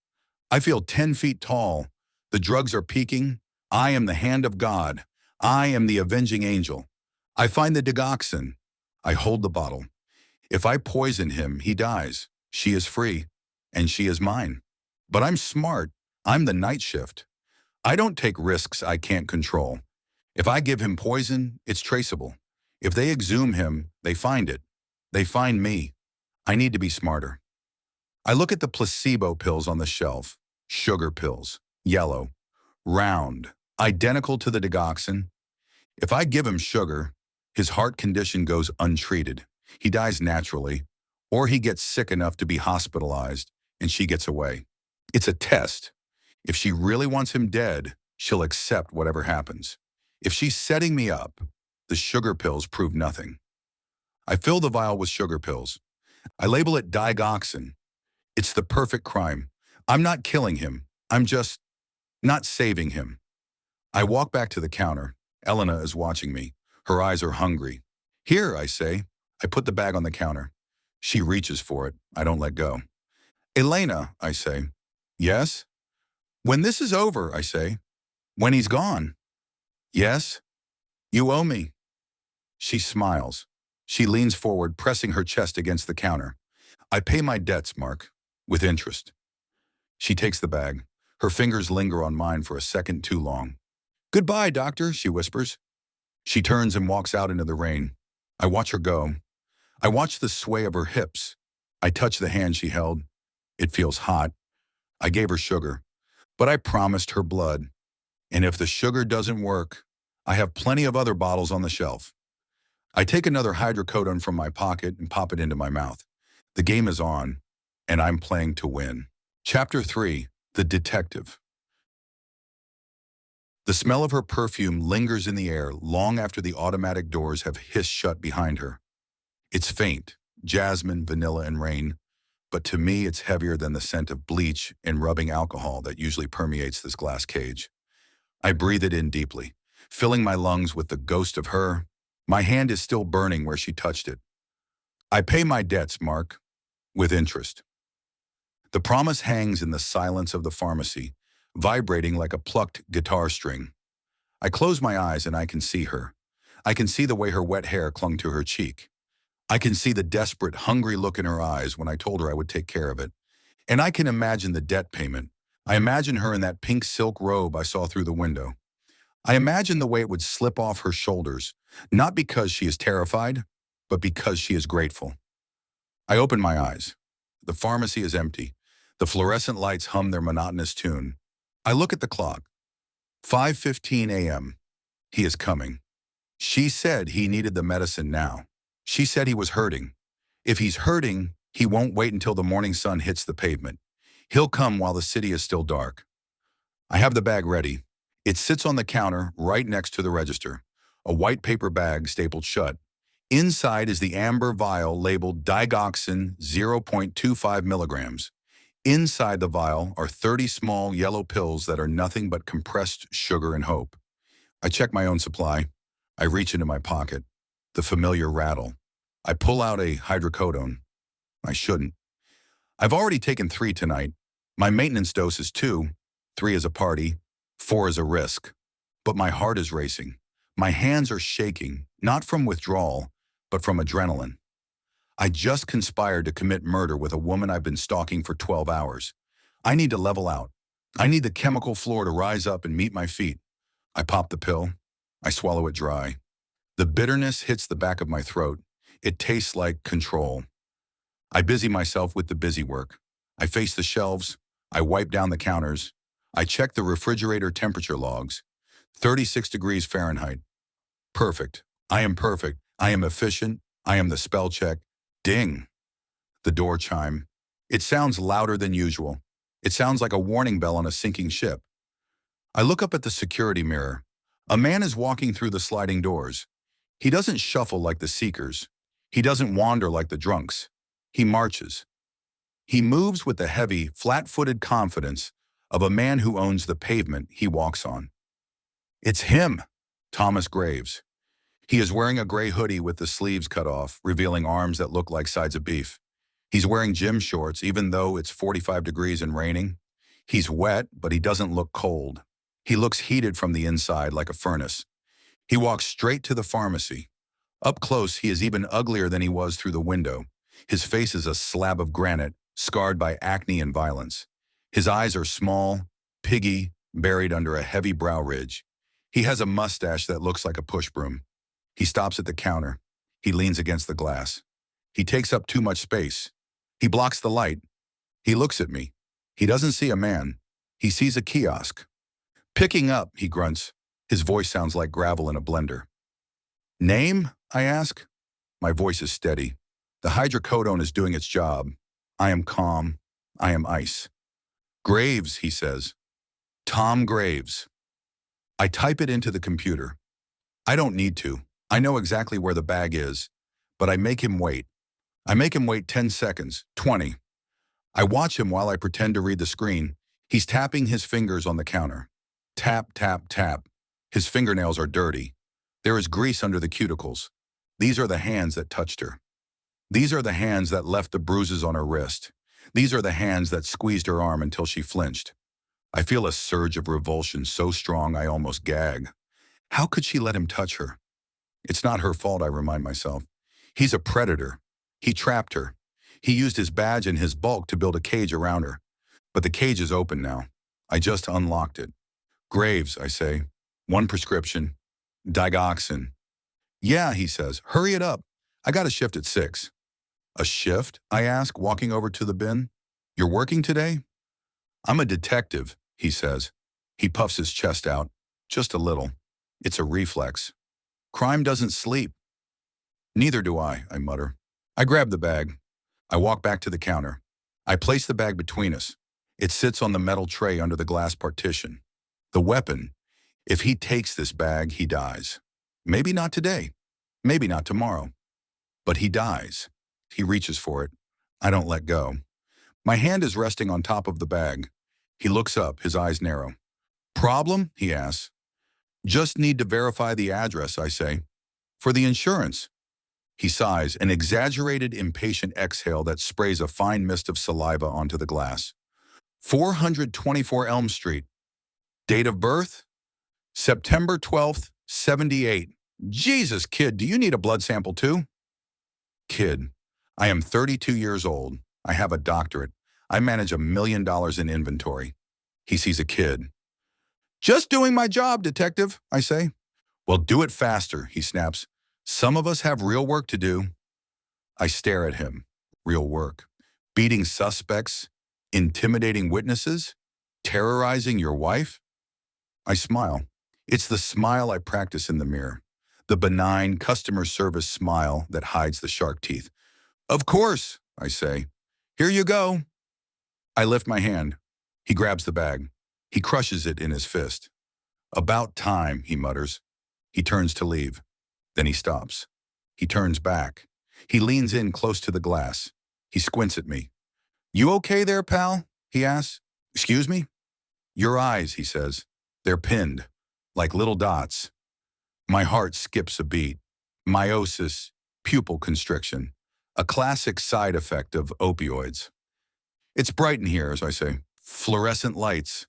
I feel 10 feet tall. The drugs are peaking. I am the hand of God. I am the avenging angel. I find the digoxin. I hold the bottle. If I poison him, he dies. She is free, and she is mine. But I'm smart. I'm the night shift. I don't take risks I can't control. If I give him poison, it's traceable. If they exhume him, they find it. They find me. I need to be smarter. I look at the placebo pills on the shelf. Sugar pills. Yellow. Round. Identical to the digoxin. If I give him sugar, his heart condition goes untreated. He dies naturally, or he gets sick enough to be hospitalized, and she gets away. It's a test. If she really wants him dead, she'll accept whatever happens. If she's setting me up, the sugar pills prove nothing. I fill the vial with sugar pills. I label it digoxin. It's the perfect crime. I'm not killing him. I'm just not saving him. I walk back to the counter. Elena is watching me. Her eyes are hungry. Here, I say. I put the bag on the counter. She reaches for it. I don't let go. Elena, I say. Yes? When this is over, I say. When he's gone. Yes? You owe me. She smiles. She leans forward, pressing her chest against the counter. I pay my debts, Mark, with interest. She takes the bag. Her fingers linger on mine for a second too long. Goodbye, doctor, she whispers. She turns and walks out into the rain. I watch her go. I watch the sway of her hips. I touch the hand she held. It feels hot. I gave her sugar, but I promised her blood. And if the sugar doesn't work, I have plenty of other bottles on the shelf. I take another hydrocodone from my pocket and pop it into my mouth. The game is on, and I'm playing to win. Chapter 3, The Detective. The smell of her perfume lingers in the air long after the automatic doors have hissed shut behind her. It's faint, jasmine, vanilla, and rain, but to me it's heavier than the scent of bleach and rubbing alcohol that usually permeates this glass cage. I breathe it in deeply, filling my lungs with the ghost of her. My hand is still burning where she touched it. I pay my debts, Mark, with interest. The promise hangs in the silence of the pharmacy, vibrating like a plucked guitar string. I close my eyes and I can see her. I can see the way her wet hair clung to her cheek. I can see the desperate, hungry look in her eyes when I told her I would take care of it. And I can imagine the debt payment. I imagine her in that pink silk robe I saw through the window. I imagine the way it would slip off her shoulders, not because she is terrified, but because she is grateful. I open my eyes. The pharmacy is empty. The fluorescent lights hum their monotonous tune. I look at the clock. 5:15 a.m. He is coming. She said he needed the medicine now. She said he was hurting. If he's hurting, he won't wait until the morning sun hits the pavement. He'll come while the city is still dark. I have the bag ready. It sits on the counter right next to the register, a white paper bag stapled shut. Inside is the amber vial labeled digoxin 0.25 milligrams. Inside the vial are 30 small yellow pills that are nothing but compressed sugar and hope. I check my own supply. I reach into my pocket. The familiar rattle. I pull out a hydrocodone. I shouldn't. I've already taken 3 tonight. My maintenance dose is 2. 3 is a party. 4 is a risk. But my heart is racing. My hands are shaking, not from withdrawal, but from adrenaline. I just conspired to commit murder with a woman I've been stalking for 12 hours. I need to level out. I need the chemical floor to rise up and meet my feet. I pop the pill. I swallow it dry. The bitterness hits the back of my throat. It tastes like control. I busy myself with the busy work. I face the shelves. I wipe down the counters. I check the refrigerator temperature logs. 36 degrees Fahrenheit. Perfect. I am perfect. I am efficient. I am the spell check. Ding. The door chime. It sounds louder than usual. It sounds like a warning bell on a sinking ship. I look up at the security mirror. A man is walking through the sliding doors. He doesn't shuffle like the seekers. He doesn't wander like the drunks. He marches. He moves with the heavy, flat-footed confidence of a man who owns the pavement he walks on. It's him, Thomas Graves. He is wearing a gray hoodie with the sleeves cut off, revealing arms that look like sides of beef. He's wearing gym shorts, even though it's 45 degrees and raining. He's wet, but he doesn't look cold. He looks heated from the inside like a furnace. He walks straight to the pharmacy. Up close, he is even uglier than he was through the window. His face is a slab of granite, scarred by acne and violence. His eyes are small, piggy, buried under a heavy brow ridge. He has a mustache that looks like a push broom. He stops at the counter. He leans against the glass. He takes up too much space. He blocks the light. He looks at me. He doesn't see a man. He sees a kiosk. Picking up, he grunts. His voice sounds like gravel in a blender. Name? I ask. My voice is steady. The hydrocodone is doing its job. I am calm. I am ice. Graves, he says. Tom Graves. I type it into the computer. I don't need to. I know exactly where the bag is, but I make him wait. I make him wait 10 seconds, 20. I watch him while I pretend to read the screen. He's tapping his fingers on the counter. Tap, tap, tap. His fingernails are dirty. There is grease under the cuticles. These are the hands that touched her. These are the hands that left the bruises on her wrist. These are the hands that squeezed her arm until she flinched. I feel a surge of revulsion so strong I almost gag. How could she let him touch her? It's not her fault, I remind myself. He's a predator. He trapped her. He used his badge and his bulk to build a cage around her. But the cage is open now. I just unlocked it. Graves, I say. 1 prescription. Digoxin. Yeah, he says. Hurry it up. I got a shift at 6. A shift? I ask, walking over to the bin. You're working today? I'm a detective, he says. He puffs his chest out. Just a little. It's a reflex. Crime doesn't sleep. Neither do I mutter. I grab the bag. I walk back to the counter. I place the bag between us. It sits on the metal tray under the glass partition. The weapon. If he takes this bag, he dies. Maybe not today. Maybe not tomorrow. But he dies. He reaches for it. I don't let go. My hand is resting on top of the bag. He looks up, his eyes narrow. Problem? He asks. Just need to verify the address, I say. For the insurance. He sighs, an exaggerated, impatient exhale that sprays a fine mist of saliva onto the glass. 424 Elm Street. Date of birth? September 12th, 78. Jesus, kid, do you need a blood sample too? Kid. I am 32 years old. I have a doctorate. I manage $1 million in inventory. He sees a kid. Just doing my job, detective, I say. Well, do it faster, he snaps. Some of us have real work to do. I stare at him. Real work. Beating suspects, intimidating witnesses, terrorizing your wife. I smile. It's the smile I practice in the mirror. The benign customer service smile that hides the shark teeth. Of course, I say. Here you go. I lift my hand. He grabs the bag. He crushes it in his fist. About time, he mutters. He turns to leave. Then he stops. He turns back. He leans in close to the glass. He squints at me. You okay there, pal? He asks. Excuse me? Your eyes, he says. They're pinned, like little dots. My heart skips a beat. Meiosis, pupil constriction, a classic side effect of opioids. It's bright in here, as I say. Fluorescent lights.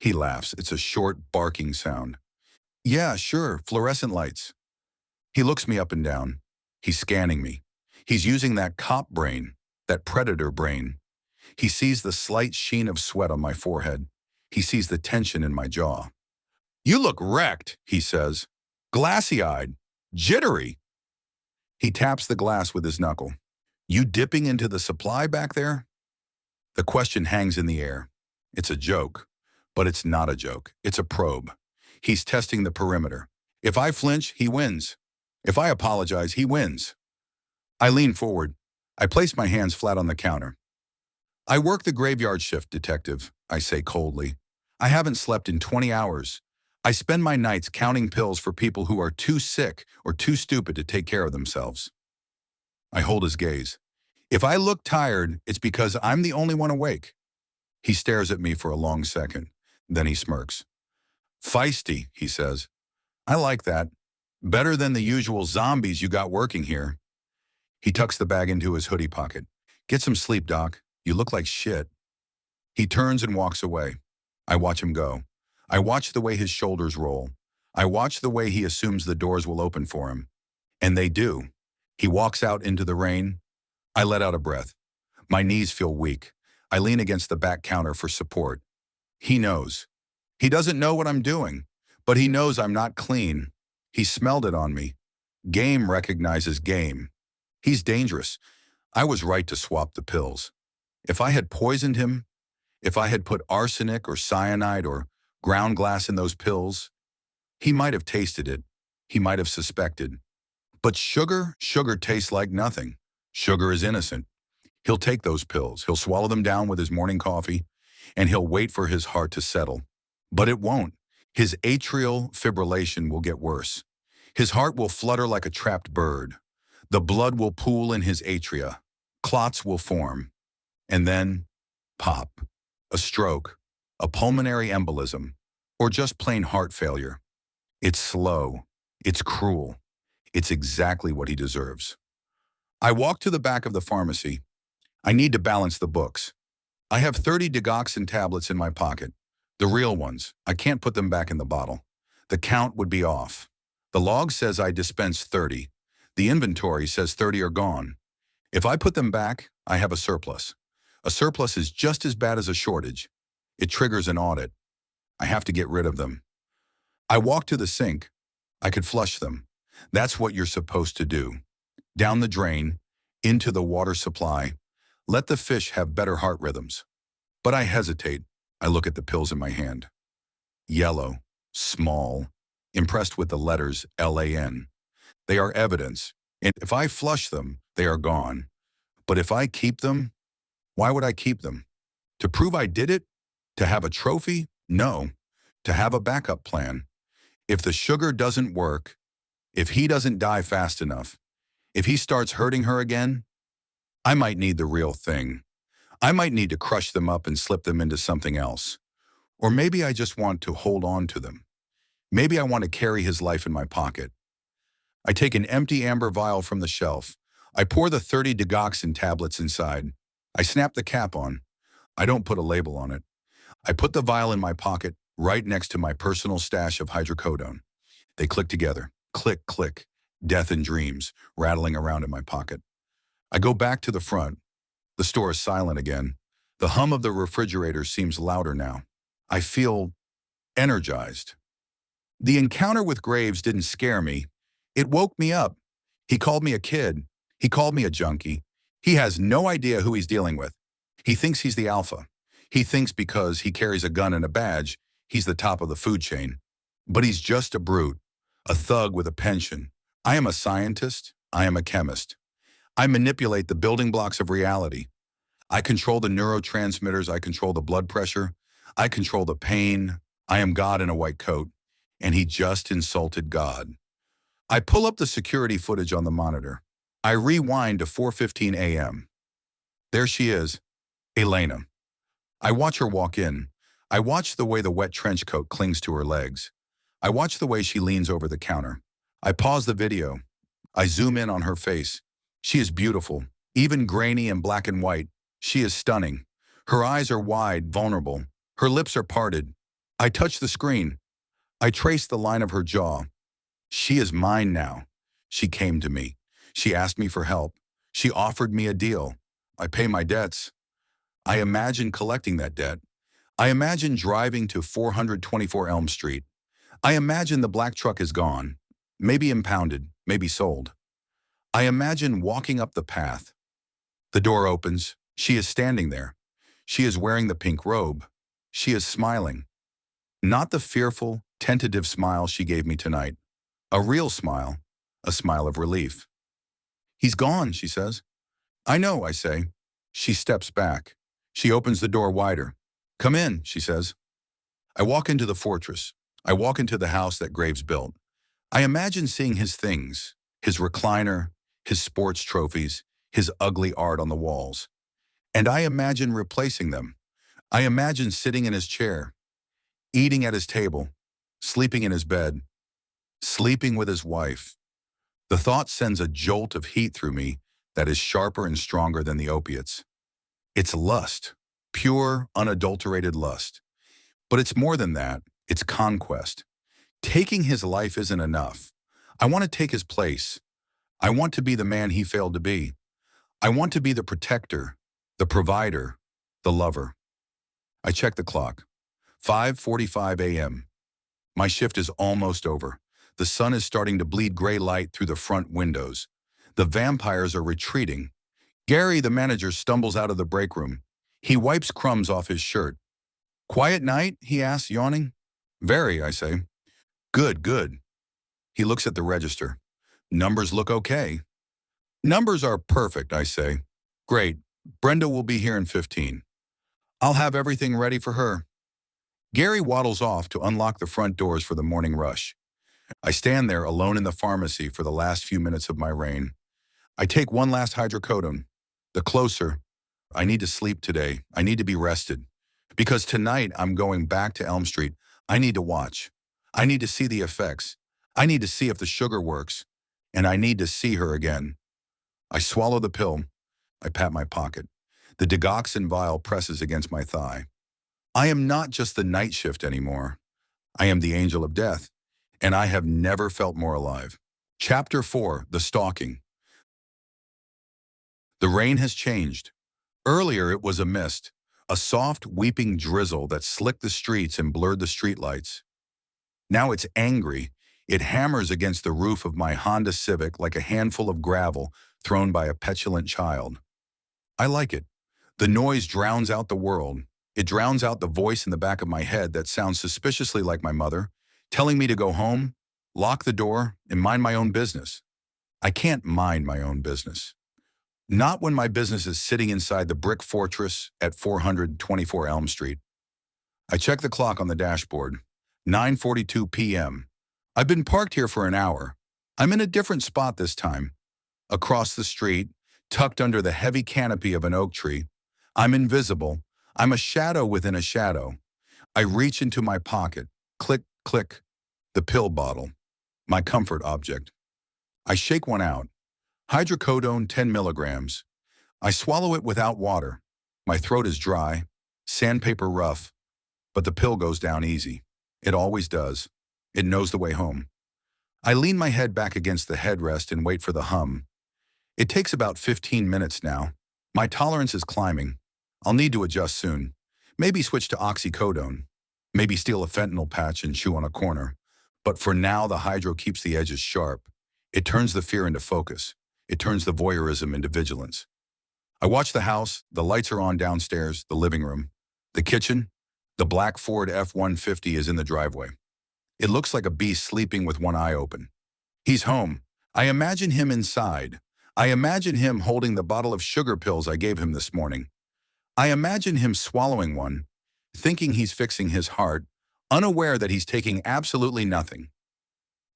He laughs. It's a short, barking sound. Yeah, sure, fluorescent lights. He looks me up and down. He's scanning me. He's using that cop brain, that predator brain. He sees the slight sheen of sweat on my forehead. He sees the tension in my jaw. You look wrecked, he says. Glassy-eyed. Jittery. He taps the glass with his knuckle. You dipping into the supply back there? The question hangs in the air. It's a joke. But it's not a joke. It's a probe. He's testing the perimeter. If I flinch, he wins. If I apologize, he wins. I lean forward. I place my hands flat on the counter. I work the graveyard shift, detective, I say coldly. I haven't slept in 20 hours. I spend my nights counting pills for people who are too sick or too stupid to take care of themselves. I hold his gaze. If I look tired, it's because I'm the only one awake. He stares at me for a long second. Then he smirks. Feisty, he says. I like that. Better than the usual zombies you got working here. He tucks the bag into his hoodie pocket. Get some sleep, Doc. You look like shit. He turns and walks away. I watch him go. I watch the way his shoulders roll. I watch the way he assumes the doors will open for him. And they do. He walks out into the rain. I let out a breath. My knees feel weak. I lean against the back counter for support. He knows. He doesn't know what I'm doing, but he knows I'm not clean. He smelled it on me. Game recognizes game. He's dangerous, I was right to swap the pills. If I had poisoned him, if I had put arsenic or cyanide or ground glass in those pills, he might have tasted it. He might have suspected. But sugar tastes like nothing. Sugar is innocent. He'll take those pills. He'll swallow them down with his morning coffee, and he'll wait for his heart to settle. But it won't. His atrial fibrillation will get worse. His heart will flutter like a trapped bird. The blood will pool in his atria. Clots will form. And then, pop. A stroke, a pulmonary embolism, or just plain heart failure. It's slow. It's cruel. It's exactly what he deserves. I walk to the back of the pharmacy. I need to balance the books. I have 30 digoxin tablets in my pocket. The real ones. I can't put them back in the bottle. The count would be off. The log says I dispensed 30. The inventory says 30 are gone. If I put them back, I have a surplus. A surplus is just as bad as a shortage. It triggers an audit. I have to get rid of them. I walk to the sink. I could flush them. That's what you're supposed to do. Down the drain, into the water supply. Let the fish have better heart rhythms. But I hesitate. I look at the pills in my hand. Yellow, small, impressed with the letters LAN. They are evidence. And if I flush them, they are gone. But if I keep them, why would I keep them? To prove I did it? To have a trophy? No. To have a backup plan. If the sugar doesn't work, if he doesn't die fast enough, if he starts hurting her again, I might need the real thing. I might need to crush them up and slip them into something else. Or maybe I just want to hold on to them. Maybe I want to carry his life in my pocket. I take an empty amber vial from the shelf. I pour the 30 digoxin tablets inside. I snap the cap on. I don't put a label on it. I put the vial in my pocket right next to my personal stash of hydrocodone. They click together. Click, click. Death and dreams rattling around in my pocket. I go back to the front. The store is silent again. The hum of the refrigerator seems louder now. I feel energized. The encounter with Graves didn't scare me. It woke me up. He called me a kid. He called me a junkie. He has no idea who he's dealing with. He thinks he's the alpha. He thinks because he carries a gun and a badge, he's the top of the food chain. But he's just a brute, a thug with a pension. I am a scientist. I am a chemist. I manipulate the building blocks of reality. I control the neurotransmitters. I control the blood pressure. I control the pain. I am God in a white coat. And he just insulted God. I pull up the security footage on the monitor. I rewind to 4:15 a.m. There she is, Elena. I watch her walk in. I watch the way the wet trench coat clings to her legs. I watch the way she leans over the counter. I pause the video. I zoom in on her face. She is beautiful, even grainy and black and white. She is stunning. Her eyes are wide, vulnerable. Her lips are parted. I touch the screen. I trace the line of her jaw. She is mine now. She came to me. She asked me for help. She offered me a deal. I pay my debts. I imagine collecting that debt. I imagine driving to 424 Elm Street. I imagine the black truck is gone, maybe impounded, maybe sold. I imagine walking up the path. The door opens. She is standing there. She is wearing the pink robe. She is smiling. Not the fearful, tentative smile she gave me tonight. A real smile, a smile of relief. He's gone, she says. I know, I say. She steps back. She opens the door wider. Come in, she says. I walk into the fortress. I walk into the house that Graves built. I imagine seeing his things, his recliner, his sports trophies, his ugly art on the walls. And I imagine replacing them. I imagine sitting in his chair, eating at his table, sleeping in his bed, sleeping with his wife. The thought sends a jolt of heat through me that is sharper and stronger than the opiates. It's lust, pure, unadulterated lust. But it's more than that. It's conquest. Taking his life isn't enough. I want to take his place. I want to be the man he failed to be. I want to be the protector, the provider, the lover. I check the clock. 5:45 a.m. My shift is almost over. The sun is starting to bleed gray light through the front windows. The vampires are retreating. Gary, the manager, stumbles out of the break room. He wipes crumbs off his shirt. Quiet night? He asks, yawning. Very, I say. Good, good. He looks at the register. Numbers look okay. Numbers are perfect, I say. Great. Brenda will be here in 15. I'll have everything ready for her. Gary waddles off to unlock the front doors for the morning rush. I stand there alone in the pharmacy for the last few minutes of my reign. I take one last hydrocodone. The closer. I need to sleep today. I need to be rested. Because tonight I'm going back to Elm Street. I need to watch. I need to see the effects. I need to see if the sugar works. And I need to see her again. I swallow the pill. I pat my pocket. The digoxin vial presses against my thigh. I am not just the night shift anymore. I am the angel of death. And I have never felt more alive. Chapter 4, The Stalking. The rain has changed. Earlier it was a mist, a soft, weeping drizzle that slicked the streets and blurred the streetlights. Now it's angry. It hammers against the roof of my Honda Civic like a handful of gravel thrown by a petulant child. I like it. The noise drowns out the world. It drowns out the voice in the back of my head that sounds suspiciously like my mother, telling me to go home, lock the door, and mind my own business. I can't mind my own business. Not when my business is sitting inside the brick fortress at 424 Elm Street. I check the clock on the dashboard. 9:42 p.m. I've been parked here for an hour. I'm in a different spot this time. Across the street, tucked under the heavy canopy of an oak tree. I'm invisible. I'm a shadow within a shadow. I reach into my pocket. Click, click. The pill bottle. My comfort object. I shake one out. Hydrocodone 10 milligrams. I swallow it without water. My throat is dry, sandpaper rough, but the pill goes down easy. It always does. It knows the way home. I lean my head back against the headrest and wait for the hum. It takes about 15 minutes now. My tolerance is climbing. I'll need to adjust soon. Maybe switch to oxycodone. Maybe steal a fentanyl patch and chew on a corner. But for now, the hydro keeps the edges sharp. It turns the fear into focus. It turns the voyeurism into vigilance. I watch the house. The lights are on downstairs, the living room. The kitchen. The black Ford F-150 is in the driveway. It looks like a beast sleeping with one eye open. He's home. I imagine him inside. I imagine him holding the bottle of sugar pills I gave him this morning. I imagine him swallowing one, thinking he's fixing his heart, unaware that he's taking absolutely nothing.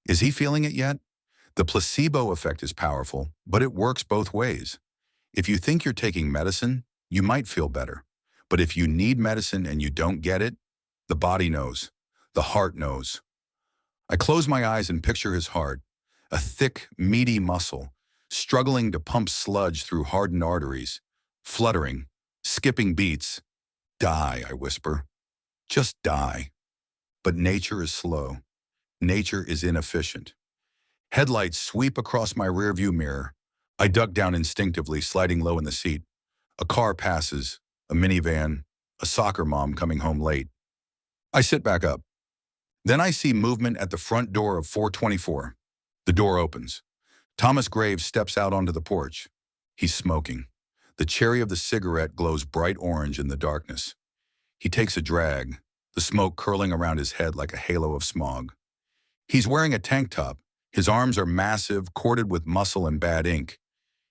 Is he feeling it yet? The placebo effect is powerful, but it works both ways. If you think you're taking medicine, you might feel better. But if you need medicine and you don't get it, the body knows. The heart knows. I close my eyes and picture his heart, a thick, meaty muscle, struggling to pump sludge through hardened arteries, fluttering, skipping beats. Die, I whisper. Just die. But nature is slow. Nature is inefficient. Headlights sweep across my rearview mirror. I duck down instinctively, sliding low in the seat. A car passes, a minivan, a soccer mom coming home late. I sit back up. Then I see movement at the front door of 424. The door opens. Thomas Graves steps out onto the porch. He's smoking. The cherry of the cigarette glows bright orange in the darkness. He takes a drag, the smoke curling around his head like a halo of smog. He's wearing a tank top. His arms are massive, corded with muscle and bad ink.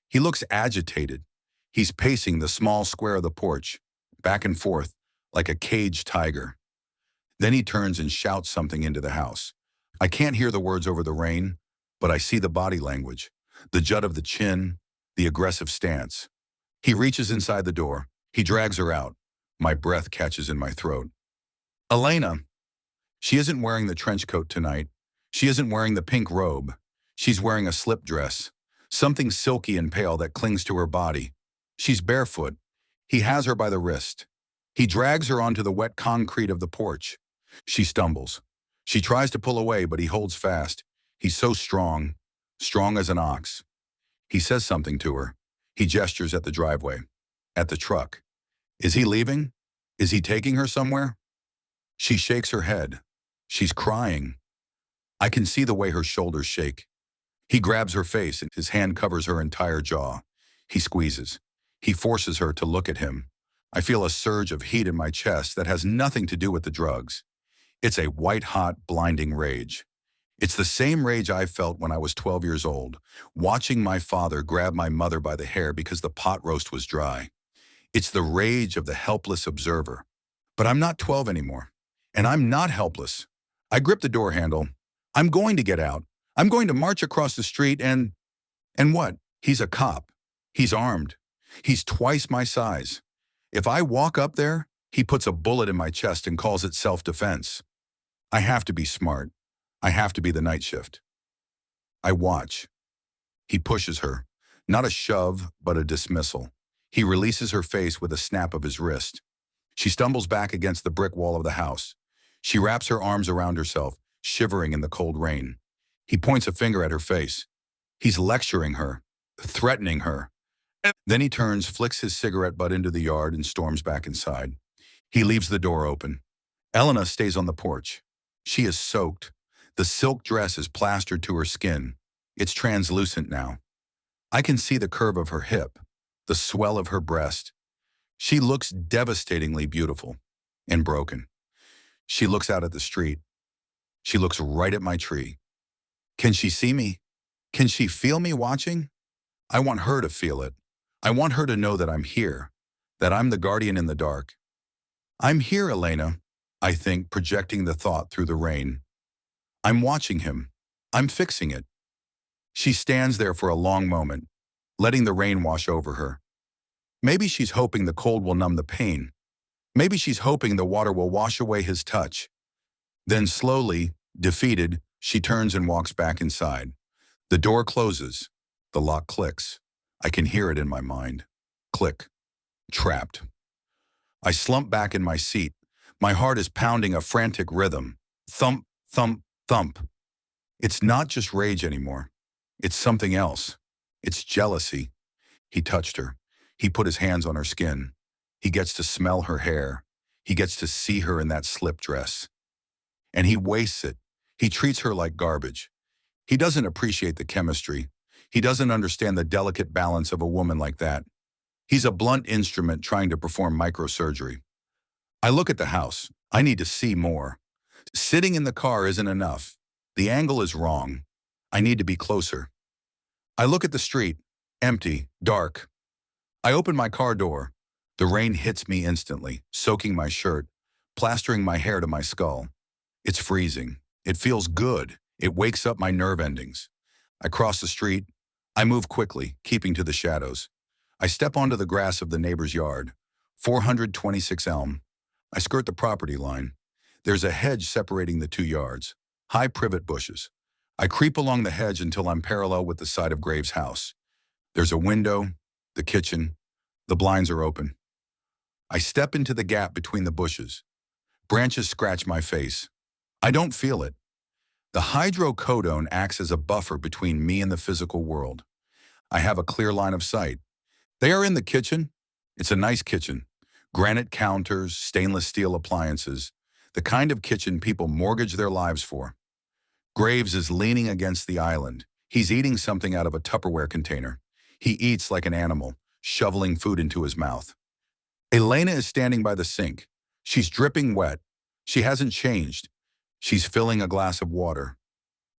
He looks agitated. He's pacing the small square of the porch, back and forth, like a caged tiger. Then he turns and shouts something into the house. I can't hear the words over the rain, but I see the body language, the jut of the chin, the aggressive stance. He reaches inside the door. He drags her out. My breath catches in my throat. Elena. She isn't wearing the trench coat tonight. She isn't wearing the pink robe. She's wearing a slip dress, something silky and pale that clings to her body. She's barefoot. He has her by the wrist. He drags her onto the wet concrete of the porch. She stumbles. She tries to pull away, but he holds fast. He's so strong, strong as an ox. He says something to her. He gestures at the driveway, at the truck. Is he leaving? Is he taking her somewhere? She shakes her head. She's crying. I can see the way her shoulders shake. He grabs her face and his hand covers her entire jaw. He squeezes. He forces her to look at him. I feel a surge of heat in my chest that has nothing to do with the drugs. It's a white-hot, blinding rage. It's the same rage I felt when I was 12 years old, watching my father grab my mother by the hair because the pot roast was dry. It's the rage of the helpless observer. But I'm not 12 anymore, and I'm not helpless. I grip the door handle. I'm going to get out. I'm going to march across the street and what? He's a cop. He's armed. He's twice my size. If I walk up there, he puts a bullet in my chest and calls it self-defense. I have to be smart. I have to be the night shift. I watch. He pushes her. Not a shove, but a dismissal. He releases her face with a snap of his wrist. She stumbles back against the brick wall of the house. She wraps her arms around herself, shivering in the cold rain. He points a finger at her face. He's lecturing her, threatening her. Then he turns, flicks his cigarette butt into the yard, and storms back inside. He leaves the door open. Elena stays on the porch. She is soaked. The silk dress is plastered to her skin. It's translucent now. I can see the curve of her hip, the swell of her breast. She looks devastatingly beautiful and broken. She looks out at the street. She looks right at my tree. Can she see me? Can she feel me watching? I want her to feel it. I want her to know that I'm here, that I'm the guardian in the dark. I'm here, Elena, I think, projecting the thought through the rain. I'm watching him. I'm fixing it. She stands there for a long moment, letting the rain wash over her. Maybe she's hoping the cold will numb the pain. Maybe she's hoping the water will wash away his touch. Then slowly, defeated, she turns and walks back inside. The door closes. The lock clicks. I can hear it in my mind. Click. Trapped. I slump back in my seat. My heart is pounding a frantic rhythm. Thump, thump, thump. It's not just rage anymore. It's something else. It's jealousy. He touched her. He put his hands on her skin. He gets to smell her hair. He gets to see her in that slip dress. And he wastes it. He treats her like garbage. He doesn't appreciate the chemistry. He doesn't understand the delicate balance of a woman like that. He's a blunt instrument trying to perform microsurgery. I look at the house. I need to see more. Sitting in the car isn't enough. The angle is wrong. I need to be closer. I look at the street. Empty, dark. I open my car door. The rain hits me instantly, soaking my shirt, plastering my hair to my skull. It's freezing. It feels good. It wakes up my nerve endings. I cross the street. I move quickly, keeping to the shadows. I step onto the grass of the neighbor's yard. 426 Elm. I skirt the property line. There's a hedge separating the 2 yards. High privet bushes. I creep along the hedge until I'm parallel with the side of Graves' house. There's a window, the kitchen. The blinds are open. I step into the gap between the bushes. Branches scratch my face. I don't feel it. The hydrocodone acts as a buffer between me and the physical world. I have a clear line of sight. They are in the kitchen. It's a nice kitchen. Granite counters, stainless steel appliances, the kind of kitchen people mortgage their lives for. Graves is leaning against the island. He's eating something out of a Tupperware container. He eats like an animal, shoveling food into his mouth. Elena is standing by the sink. She's dripping wet. She hasn't changed. She's filling a glass of water.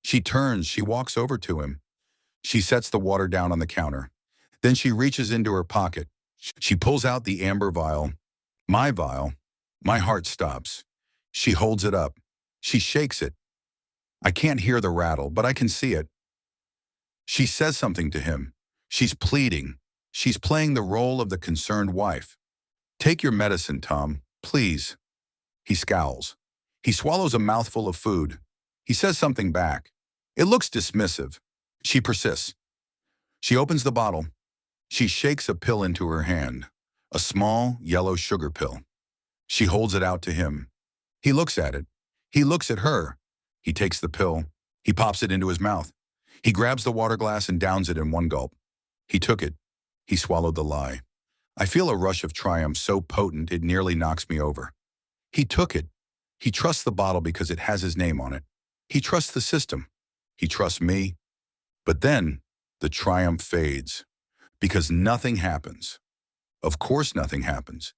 She turns, she walks over to him. She sets the water down on the counter. Then she reaches into her pocket. She pulls out the amber vial. My vial. My heart stops. She holds it up. She shakes it. I can't hear the rattle, but I can see it. She says something to him. She's pleading. She's playing the role of the concerned wife. Take your medicine, Tom, please. He scowls. He swallows a mouthful of food. He says something back. It looks dismissive. She persists. She opens the bottle. She shakes a pill into her hand, a small yellow sugar pill. She holds it out to him. He looks at it. He looks at her. He takes the pill. He pops it into his mouth. He grabs the water glass and downs it in one gulp. He took it. He swallowed the lie. I feel a rush of triumph so potent it nearly knocks me over. He took it. He trusts the bottle because it has his name on it. He trusts the system. He trusts me. But then the triumph fades because nothing happens. Of course nothing happens.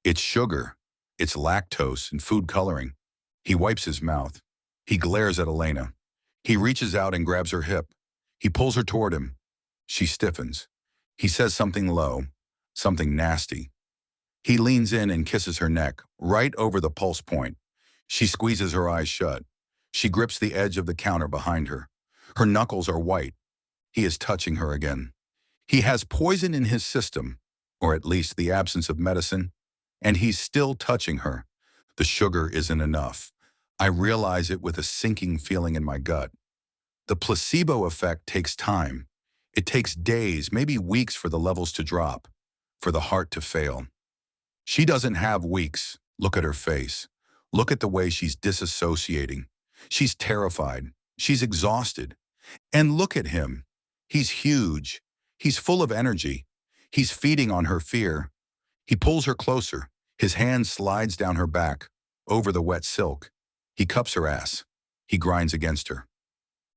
It's sugar. It's lactose and food coloring. He wipes his mouth. He glares at Elena. He reaches out and grabs her hip. He pulls her toward him. She stiffens. He says something low, something nasty. He leans in and kisses her neck, right over the pulse point. She squeezes her eyes shut. She grips the edge of the counter behind her. Her knuckles are white. He is touching her again. He has poison in his system, or at least the absence of medicine, and he's still touching her. The sugar isn't enough. I realize it with a sinking feeling in my gut. The placebo effect takes time. It takes days, maybe weeks for the levels to drop, for the heart to fail. She doesn't have weeks. Look at her face. Look at the way she's disassociating. She's terrified. She's exhausted. And look at him. He's huge. He's full of energy. He's feeding on her fear. He pulls her closer. His hand slides down her back, over the wet silk. He cups her ass. He grinds against her.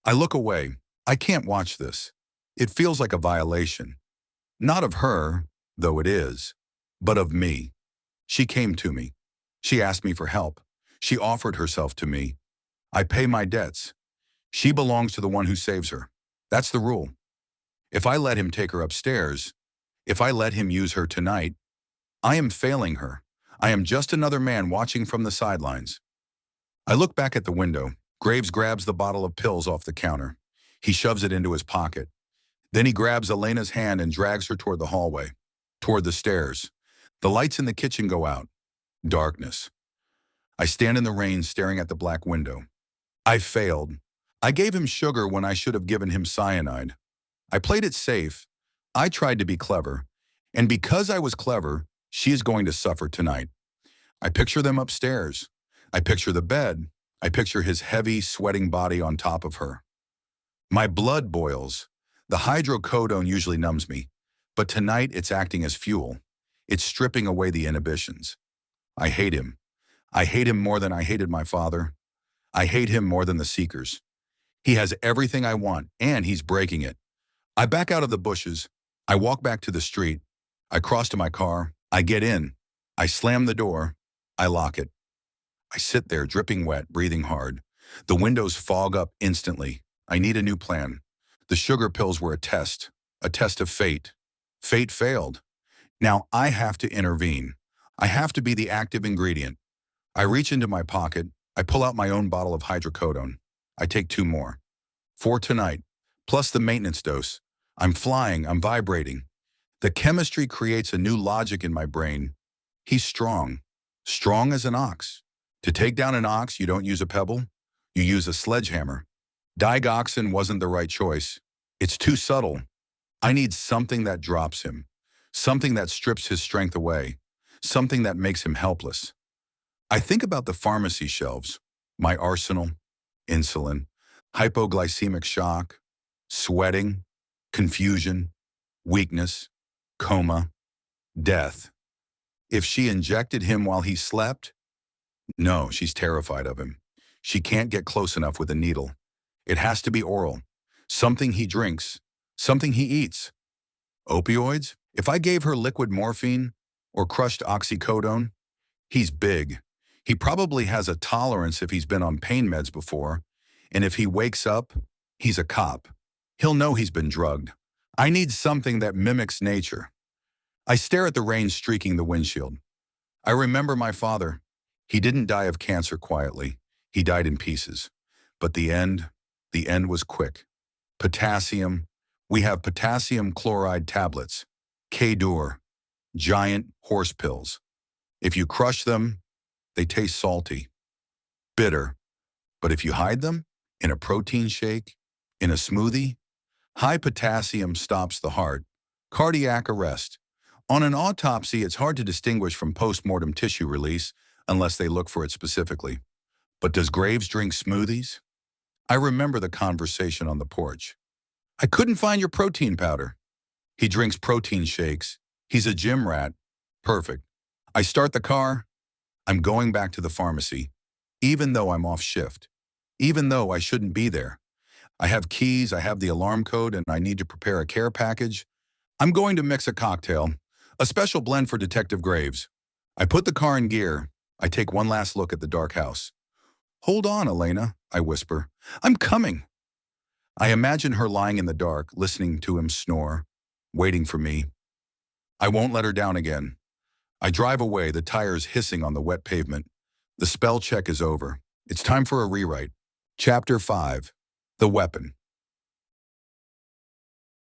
I look away. I can't watch this. It feels like a violation. Not of her, though it is, but of me. She came to me. She asked me for help. She offered herself to me. I pay my debts. She belongs to the one who saves her. That's the rule. If I let him take her upstairs, if I let him use her tonight, I am failing her. I am just another man watching from the sidelines. I look back at the window. Graves grabs the bottle of pills off the counter. He shoves it into his pocket. Then he grabs Elena's hand and drags her toward the hallway, toward the stairs. The lights in the kitchen go out. Darkness. I stand in the rain staring at the black window. I failed. I gave him sugar when I should have given him cyanide. I played it safe. I tried to be clever. And because I was clever, she is going to suffer tonight. I picture them upstairs. I picture the bed. I picture his heavy, sweating body on top of her. My blood boils. The hydrocodone usually numbs me, but tonight it's acting as fuel. It's stripping away the inhibitions. I hate him. I hate him more than I hated my father. I hate him more than the Seekers. He has everything I want, and he's breaking it. I back out of the bushes. I walk back to the street. I cross to my car. I get in. I slam the door. I lock it. I sit there, dripping wet, breathing hard. The windows fog up instantly. I need a new plan. The sugar pills were a test of fate. Fate failed. Now I have to intervene. I have to be the active ingredient. I reach into my pocket. I pull out my own bottle of hydrocodone. I take 2 more. 4 tonight, plus the maintenance dose. I'm flying, I'm vibrating. The chemistry creates a new logic in my brain. He's strong as an ox. To take down an ox, you don't use a pebble, you use a sledgehammer. Digoxin wasn't the right choice. It's too subtle. I need something that drops him, something that strips his strength away, something that makes him helpless. I think about the pharmacy shelves, my arsenal, insulin, hypoglycemic shock, sweating, confusion, weakness, coma, death. If she injected him while he slept? No, she's terrified of him. She can't get close enough with a needle. It has to be oral, something he drinks, something he eats. Opioids? If I gave her liquid morphine or crushed oxycodone, he's big. He probably has a tolerance if he's been on pain meds before, and if he wakes up, he's a cop. He'll know he's been drugged. I need something that mimics nature. I stare at the rain streaking the windshield. I remember my father. He didn't die of cancer quietly. He died in pieces. But the end was quick. Potassium. We have potassium chloride tablets. K-Dur. Giant horse pills. If you crush them, they taste salty, bitter. But if you hide them in a protein shake, in a smoothie, high potassium stops the heart, cardiac arrest. On an autopsy, it's hard to distinguish from post-mortem tissue release unless they look for it specifically. But does Graves drink smoothies? I remember the conversation on the porch. I couldn't find your protein powder. He drinks protein shakes. He's a gym rat. Perfect. I start the car. I'm going back to the pharmacy, even though I'm off shift, even though I shouldn't be there. I have keys, I have the alarm code, and I need to prepare a care package. I'm going to mix a cocktail, A special blend for Detective Graves. I put the car in gear. I take one last look at the dark house. Hold on, Elena, I whisper. I'm coming. I imagine her lying in the dark, listening to him snore, waiting for me. I won't let her down again. I drive away, the tires hissing on the wet pavement. The spell check is over. It's time for a rewrite. Chapter 5. The Weapon.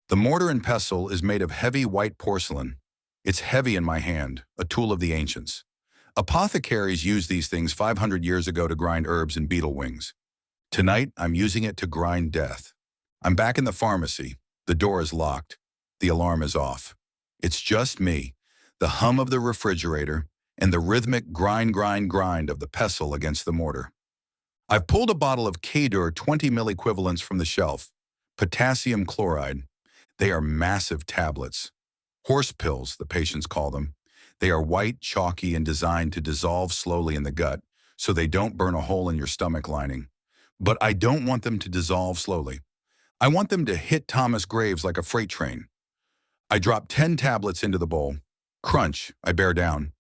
The mortar and pestle is made of heavy white porcelain. It's heavy in my hand, a tool of the ancients. Apothecaries used these things 500 years ago to grind herbs and beetle wings. Tonight, I'm using it to grind death. I'm back in the pharmacy. The door is locked. The alarm is off. It's just me, the hum of the refrigerator, and the rhythmic grind of the pestle against the mortar. I've pulled a bottle of K-Dur 20 milliequivalents from the shelf. Potassium chloride. They are massive tablets. Horse pills, the patients call them. They are white, chalky, and designed to dissolve slowly in the gut, so they don't burn a hole in your stomach lining. But I don't want them to dissolve slowly. I want them to hit Thomas Graves like a freight train. I drop 10 tablets into the bowl. Crunch, I bear down.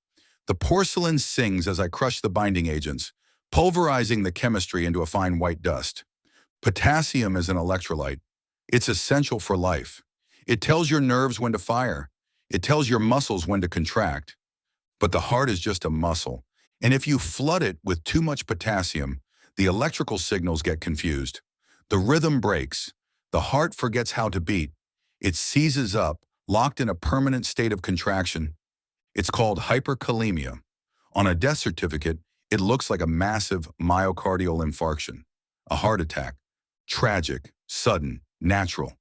The porcelain sings as I crush the binding agents, pulverizing the chemistry into a fine white dust. Potassium is an electrolyte. It's essential for life. It tells your nerves when to fire. It tells your muscles when to contract. But the heart is just a muscle, and if you flood it with too much potassium, the electrical signals get confused. The rhythm breaks. The heart forgets how to beat. It seizes up, locked in a permanent state of contraction. It's called hyperkalemia. On a death certificate, it looks like a massive myocardial infarction, a heart attack. Tragic, sudden, natural.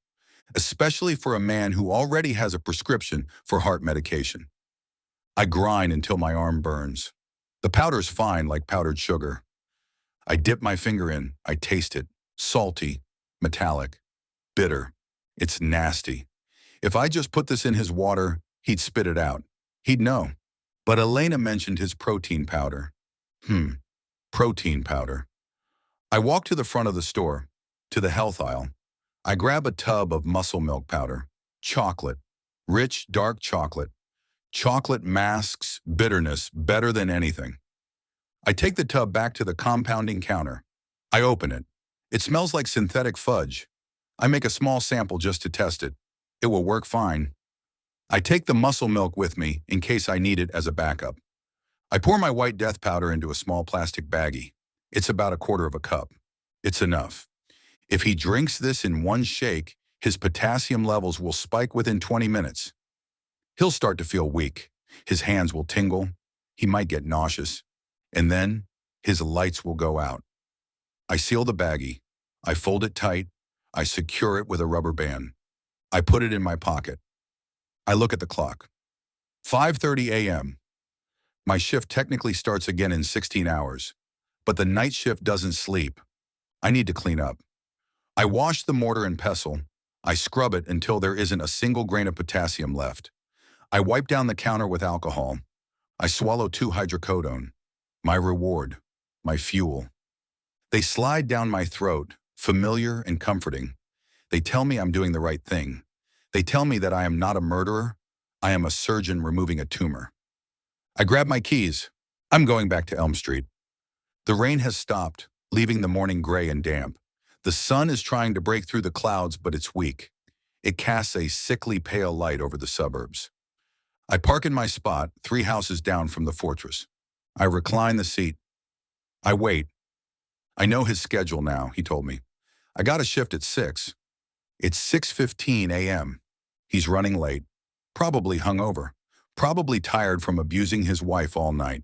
Especially for a man who already has a prescription for heart medication. I grind until my arm burns. The powder's fine like powdered sugar. I dip my finger in. I taste it. Salty, metallic, bitter. It's nasty. If I just put this in his water, he'd spit it out. He'd know. But Elena mentioned his protein powder. Protein powder. I walk to the front of the store, to the health aisle. I grab a tub of muscle milk powder. Chocolate. Rich, dark chocolate. Chocolate masks bitterness better than anything. I take the tub back to the compounding counter. I open it. It smells like synthetic fudge. I make a small sample just to test it. It will work fine. I take the muscle milk with me in case I need it as a backup. I pour my white death powder into a small plastic baggie. It's about a quarter of a cup. It's enough. If he drinks this in one shake, his potassium levels will spike within 20 minutes. He'll start to feel weak. His hands will tingle. He might get nauseous. And then his lights will go out. I seal the baggie. I fold it tight. I secure it with a rubber band. I put it in my pocket. I look at the clock. 5:30 a.m. My shift technically starts again in 16 hours, but the night shift doesn't sleep. I need to clean up. I wash the mortar and pestle. I scrub it until there isn't a single grain of potassium left. I wipe down the counter with alcohol. I swallow 2 hydrocodone. My reward, my fuel. They slide down my throat, familiar and comforting. They tell me I'm doing the right thing. They tell me that I am not a murderer. I am a surgeon removing a tumor. I grab my keys. I'm going back to Elm Street. The rain has stopped, leaving the morning gray and damp. The sun is trying to break through the clouds, but it's weak. It casts a sickly pale light over the suburbs. I park in my spot, 3 houses down from the fortress. I recline the seat. I wait. I know his schedule now, he told me. I got a shift at 6. It's 6:15 a.m. He's running late, probably hungover, probably tired from abusing his wife all night.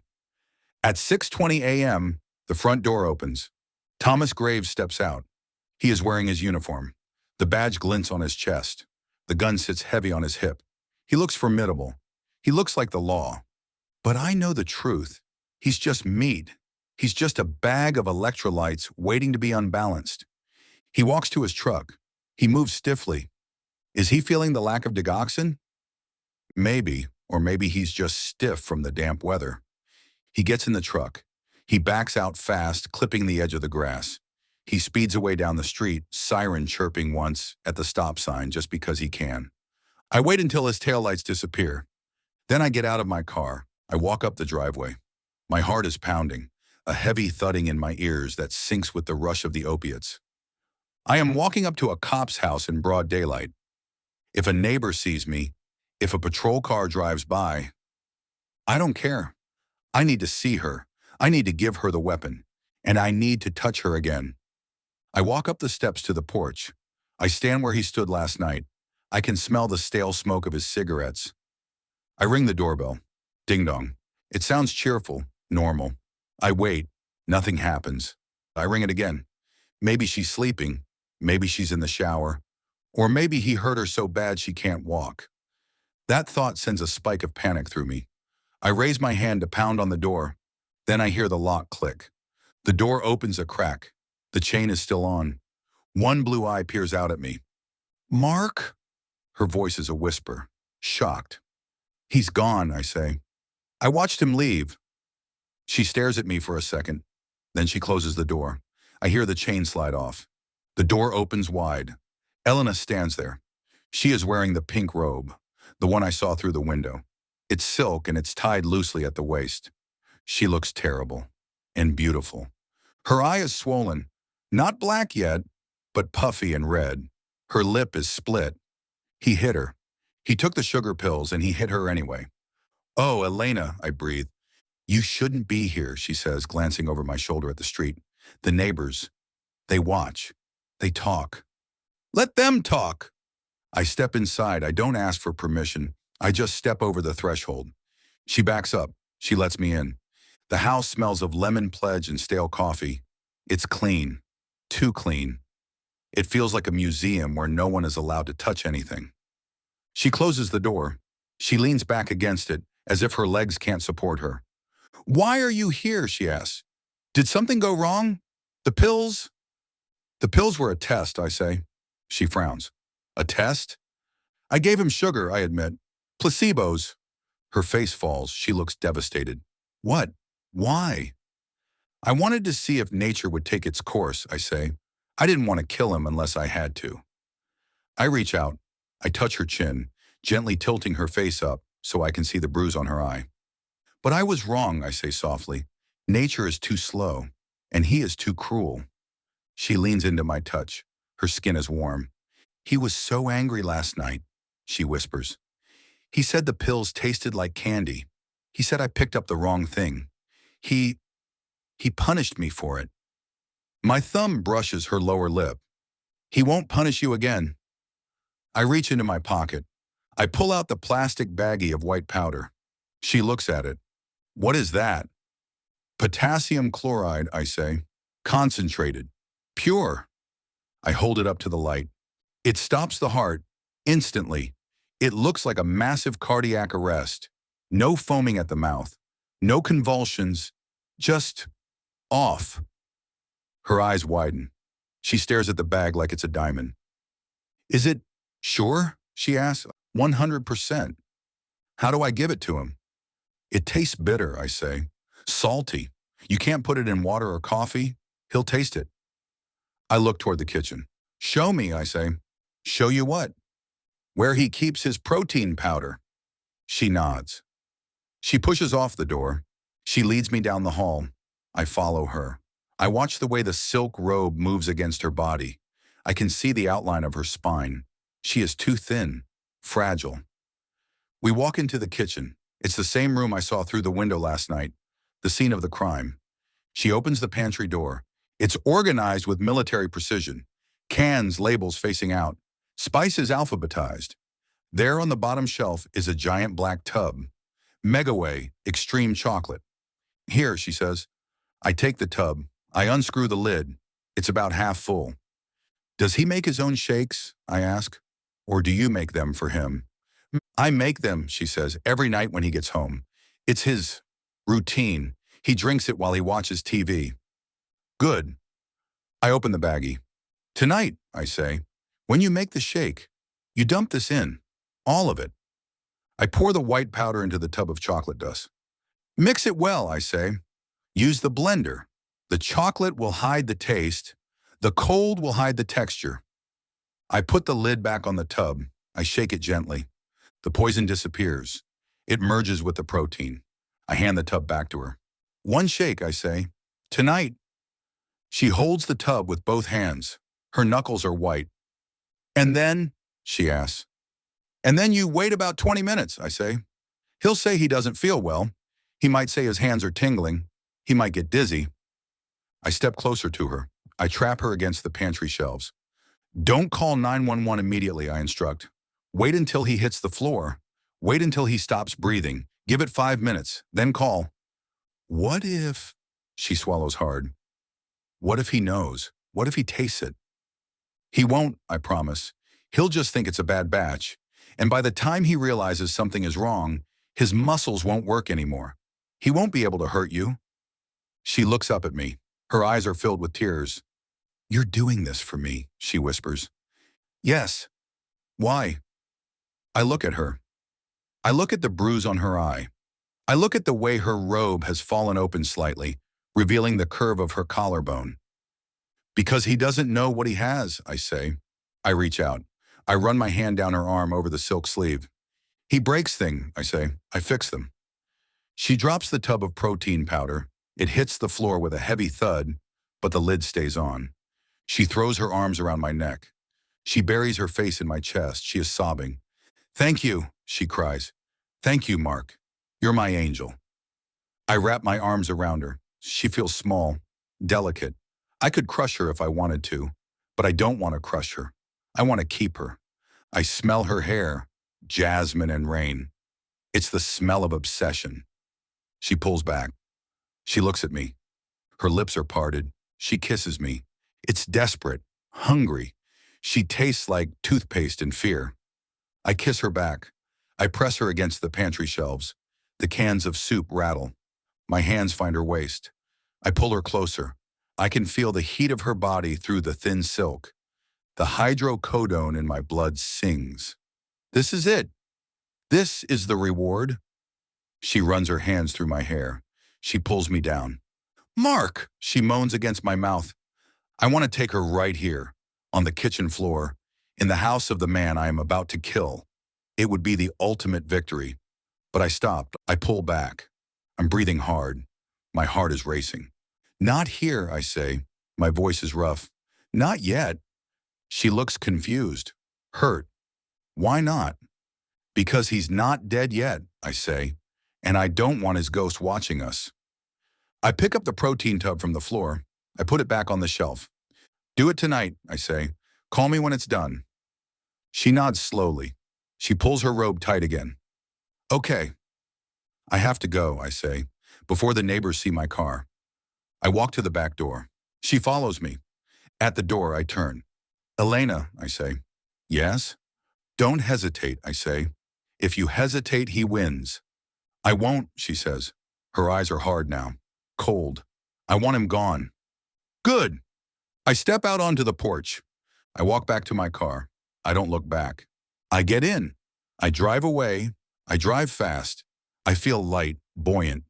At 6:20 a.m., the front door opens. Thomas Graves steps out. He is wearing his uniform. The badge glints on his chest. The gun sits heavy on his hip. He looks formidable. He looks like the law. But I know the truth. He's just meat. He's just a bag of electrolytes waiting to be unbalanced. He walks to his truck. He moves stiffly. Is he feeling the lack of digoxin? Maybe, or maybe he's just stiff from the damp weather. He gets in the truck. He backs out fast, clipping the edge of the grass. He speeds away down the street, siren chirping once at the stop sign just because he can. I wait until his taillights disappear. Then I get out of my car. I walk up the driveway. My heart is pounding, a heavy thudding in my ears that syncs with the rush of the opiates. I am walking up to a cop's house in broad daylight. If a neighbor sees me, if a patrol car drives by, I don't care. I need to see her. I need to give her the weapon. And I need to touch her again. I walk up the steps to the porch. I stand where he stood last night. I can smell the stale smoke of his cigarettes. I ring the doorbell. Ding dong. It sounds cheerful, normal. I wait. Nothing happens. I ring it again. Maybe she's sleeping. Maybe she's in the shower. Or maybe he hurt her so bad she can't walk. That thought sends a spike of panic through me. I raise my hand to pound on the door. Then I hear the lock click. The door opens a crack. The chain is still on. One blue eye peers out at me. "Mark?" Her voice is a whisper, shocked. "He's gone," I say. "I watched him leave." She stares at me for a second. Then she closes the door. I hear the chain slide off. The door opens wide. Elena stands there. She is wearing the pink robe, the one I saw through the window. It's silk and it's tied loosely at the waist. She looks terrible and beautiful. Her eye is swollen, not black yet, but puffy and red. Her lip is split. He hit her. He took the sugar pills and he hit her anyway. "Oh, Elena," I breathe. "You shouldn't be here," she says, glancing over my shoulder at the street. "The neighbors, they watch. They talk." "Let them talk." I step inside. I don't ask for permission. I just step over the threshold. She backs up. She lets me in. The house smells of lemon pledge and stale coffee. It's clean. Too clean. It feels like a museum where no one is allowed to touch anything. She closes the door. She leans back against it, as if her legs can't support her. "Why are you here?" she asks. "Did something go wrong? The pills?" "The pills were a test," I say. She frowns. "A test?" "I gave him sugar," I admit. "Placebos." Her face falls. She looks devastated. "What? Why?" "I wanted to see if nature would take its course," I say. "I didn't want to kill him unless I had to." I reach out. I touch her chin, gently tilting her face up so I can see the bruise on her eye. "But I was wrong," I say softly. "Nature is too slow, and he is too cruel." She leans into my touch. Her skin is warm. "He was so angry last night," she whispers. "He said the pills tasted like candy. He said I picked up the wrong thing. He punished me for it." My thumb brushes her lower lip. "He won't punish you again." I reach into my pocket. I pull out the plastic baggie of white powder. She looks at it. "What is that?" "Potassium chloride," I say. "Concentrated. Pure." I hold it up to the light. It stops the heart instantly. It looks like a massive cardiac arrest. No foaming at the mouth. No convulsions. Just off. Her eyes widen. She stares at the bag like it's a diamond. "Is it sure?" she asks. 100%. "How do I give it to him?" "It tastes bitter," I say. "Salty. You can't put it in water or coffee. He'll taste it." I look toward the kitchen. "Show me," I say. "Show you what?" "Where he keeps his protein powder." She nods. She pushes off the door. She leads me down the hall. I follow her. I watch the way the silk robe moves against her body. I can see the outline of her spine. She is too thin, fragile. We walk into the kitchen. It's the same room I saw through the window last night, the scene of the crime. She opens the pantry door. It's organized with military precision. Cans, labels facing out. Spices alphabetized. There on the bottom shelf is a giant black tub. Megaway, extreme chocolate. "Here," she says. I take the tub. I unscrew the lid. It's about half full. "Does he make his own shakes?" I ask. "Or do you make them for him?" "I make them," she says, "every night when he gets home. It's his routine. He drinks it while he watches TV." "Good." I open the baggie. "Tonight," I say, "when you make the shake, you dump this in. All of it." I pour the white powder into the tub of chocolate dust. "Mix it well," I say. "Use the blender. The chocolate will hide the taste. The cold will hide the texture." I put the lid back on the tub. I shake it gently. The poison disappears. It merges with the protein. I hand the tub back to her. One shake, I say. Tonight. She holds the tub with both hands. Her knuckles are white. And then, she asks. And then you wait about 20 minutes, I say. He'll say he doesn't feel well. He might say his hands are tingling. He might get dizzy. I step closer to her. I trap her against the pantry shelves. Don't call 911 immediately, I instruct. Wait until he hits the floor. Wait until he stops breathing. Give it 5 minutes, then call. What if... She swallows hard. What if he knows? What if he tastes it? He won't, I promise. He'll just think it's a bad batch. And by the time he realizes something is wrong, his muscles won't work anymore. He won't be able to hurt you. She looks up at me. Her eyes are filled with tears. You're doing this for me, she whispers. Yes. Why? I look at her. I look at the bruise on her eye. I look at the way her robe has fallen open slightly, revealing the curve of her collarbone. Because he doesn't know what he has, I say. I reach out. I run my hand down her arm over the silk sleeve. He breaks things, I say. I fix them. She drops the tub of protein powder. It hits the floor with a heavy thud, but the lid stays on. She throws her arms around my neck. She buries her face in my chest. She is sobbing. Thank you, she cries. Thank you, Mark. You're my angel. I wrap my arms around her. She feels small, delicate. I could crush her if I wanted to, but I don't want to crush her. I want to keep her. I smell her hair, jasmine and rain. It's the smell of obsession. She pulls back. She looks at me. Her lips are parted. She kisses me. It's desperate, hungry. She tastes like toothpaste in fear. I kiss her back. I press her against the pantry shelves. The cans of soup rattle. My hands find her waist. I pull her closer. I can feel the heat of her body through the thin silk. The hydrocodone in my blood sings. This is it. This is the reward. She runs her hands through my hair. She pulls me down. Mark, she moans against my mouth. I want to take her right here, on the kitchen floor, in the house of the man I am about to kill. It would be the ultimate victory. But I stopped. I pull back. I'm breathing hard. My heart is racing. Not here, I say. My voice is rough. Not yet. She looks confused, hurt. Why not? Because he's not dead yet, I say, and I don't want his ghost watching us. I pick up the protein tub from the floor. I put it back on the shelf. Do it tonight, I say. Call me when it's done. She nods slowly. She pulls her robe tight again. Okay. I have to go, I say, before the neighbors see my car. I walk to the back door. She follows me. At the door, I turn. Elena, I say. Yes? Don't hesitate, I say. If you hesitate, he wins. I won't, she says. Her eyes are hard now, cold. I want him gone. Good. I step out onto the porch. I walk back to my car. I don't look back. I get in. I drive away. I drive fast. I feel light, buoyant.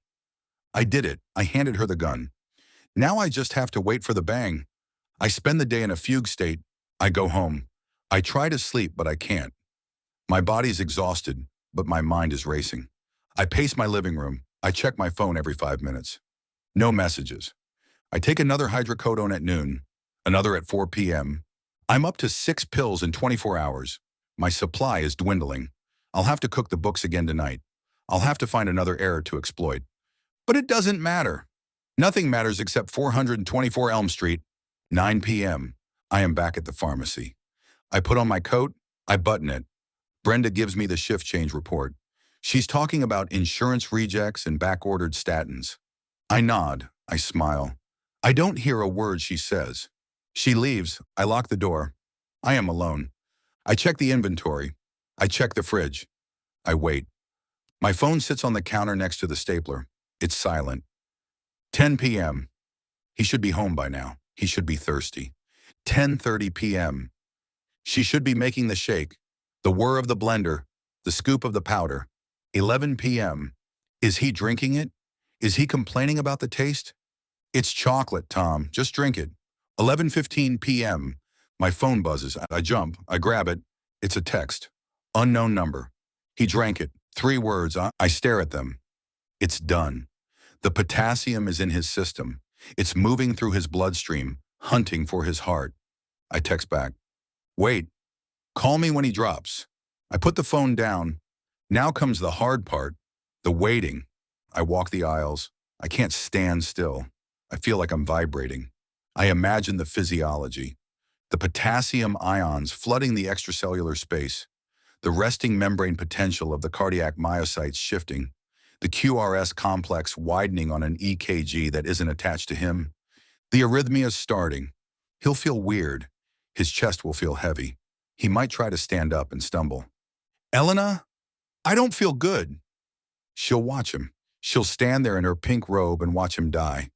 I did it. I handed her the gun. Now I just have to wait for the bang. I spend the day in a fugue state. I go home. I try to sleep, but I can't. My body's exhausted, but my mind is racing. I pace my living room. I check my phone every 5 minutes. No messages. I take another hydrocodone at noon, another at 4 p.m. I'm up to 6 pills in 24 hours. My supply is dwindling. I'll have to cook the books again tonight. I'll have to find another error to exploit. But it doesn't matter. Nothing matters except 424 Elm Street, 9 p.m. I am back at the pharmacy. I put on my coat. I button it. Brenda gives me the shift change report. She's talking about insurance rejects and back-ordered statins. I nod. I smile. I don't hear a word she says. She leaves. I lock the door. I am alone. I check the inventory. I check the fridge. I wait. My phone sits on the counter next to the stapler. It's silent. 10 p.m. He should be home by now. He should be thirsty. 10:30 p.m. She should be making the shake, the whir of the blender, the scoop of the powder. 11 p.m. Is he drinking it? Is he complaining about the taste? It's chocolate, Tom. Just drink it. 11:15 p.m. My phone buzzes. I jump. I grab it. It's a text. Unknown number. He drank it. 3 words. I stare at them. It's done. The potassium is in his system. It's moving through his bloodstream, hunting for his heart. I text back. Wait, call me when he drops. I put the phone down. Now comes the hard part, the waiting. I walk the aisles. I can't stand still. I feel like I'm vibrating. I imagine the physiology. The potassium ions flooding the extracellular space. The resting membrane potential of the cardiac myocytes shifting. The QRS complex widening on an EKG that isn't attached to him. The arrhythmia's starting. He'll feel weird. His chest will feel heavy. He might try to stand up and stumble. Elena, I don't feel good. She'll watch him. She'll stand there in her pink robe and watch him die.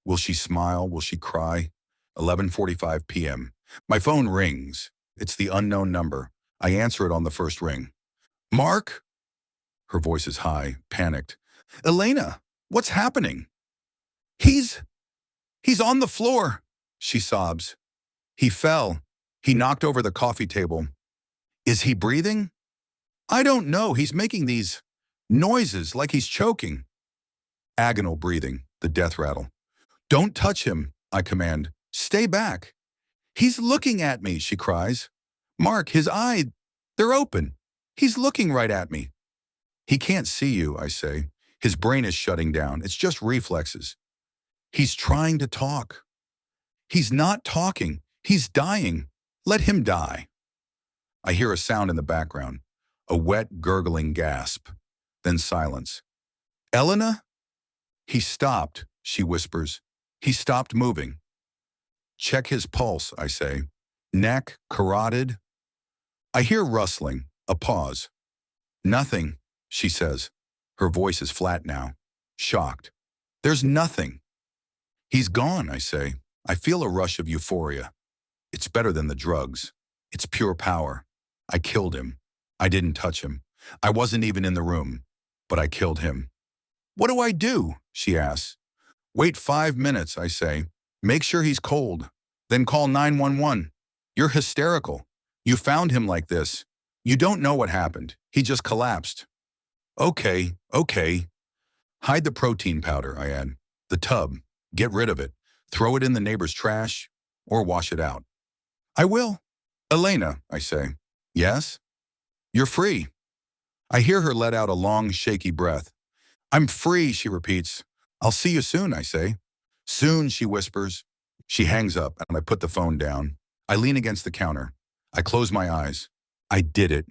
Will she smile? Will she cry? 11:45 p.m. My phone rings. It's the unknown number. I answer it on the first ring. Mark? Her voice is high, panicked. Elena, what's happening? He's on the floor, she sobs. He fell. He knocked over the coffee table. Is he breathing? I don't know. He's making these noises like he's choking. Agonal breathing, the death rattle. Don't touch him, I command. Stay back. He's looking at me, she cries. Mark, his eyes, they're open. He's looking right at me. He can't see you, I say. His brain is shutting down. It's just reflexes. He's trying to talk. He's not talking. He's dying. Let him die. I hear a sound in the background, a wet, gurgling gasp, then silence. Elena? He stopped, she whispers. He stopped moving. Check his pulse, I say. Neck, carotid. I hear rustling, a pause. Nothing, she says. Her voice is flat now, shocked. There's nothing. He's gone, I say. I feel a rush of euphoria. It's better than the drugs. It's pure power. I killed him. I didn't touch him. I wasn't even in the room, but I killed him. What do I do? She asks. Wait 5 minutes, I say. Make sure he's cold. Then call 911. You're hysterical. You found him like this. You don't know what happened. He just collapsed. Okay. Hide the protein powder, I add. The tub. Get rid of it. Throw it in the neighbor's trash or wash it out. I will. Elena, I say. Yes? You're free. I hear her let out a long, shaky breath. I'm free, she repeats. I'll see you soon, I say. Soon, she whispers. She hangs up and I put the phone down. I lean against the counter. I close my eyes. I did it.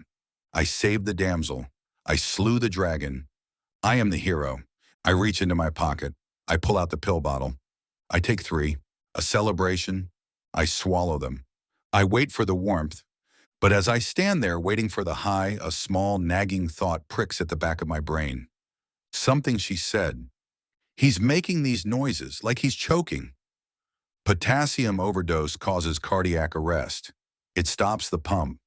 I saved the damsel. I slew the dragon. I am the hero. I reach into my pocket. I pull out the pill bottle. I take 3. A celebration. I swallow them. I wait for the warmth. But as I stand there waiting for the high, a small nagging thought pricks at the back of my brain. Something she said. He's making these noises like he's choking. Potassium overdose causes cardiac arrest. It stops the pump.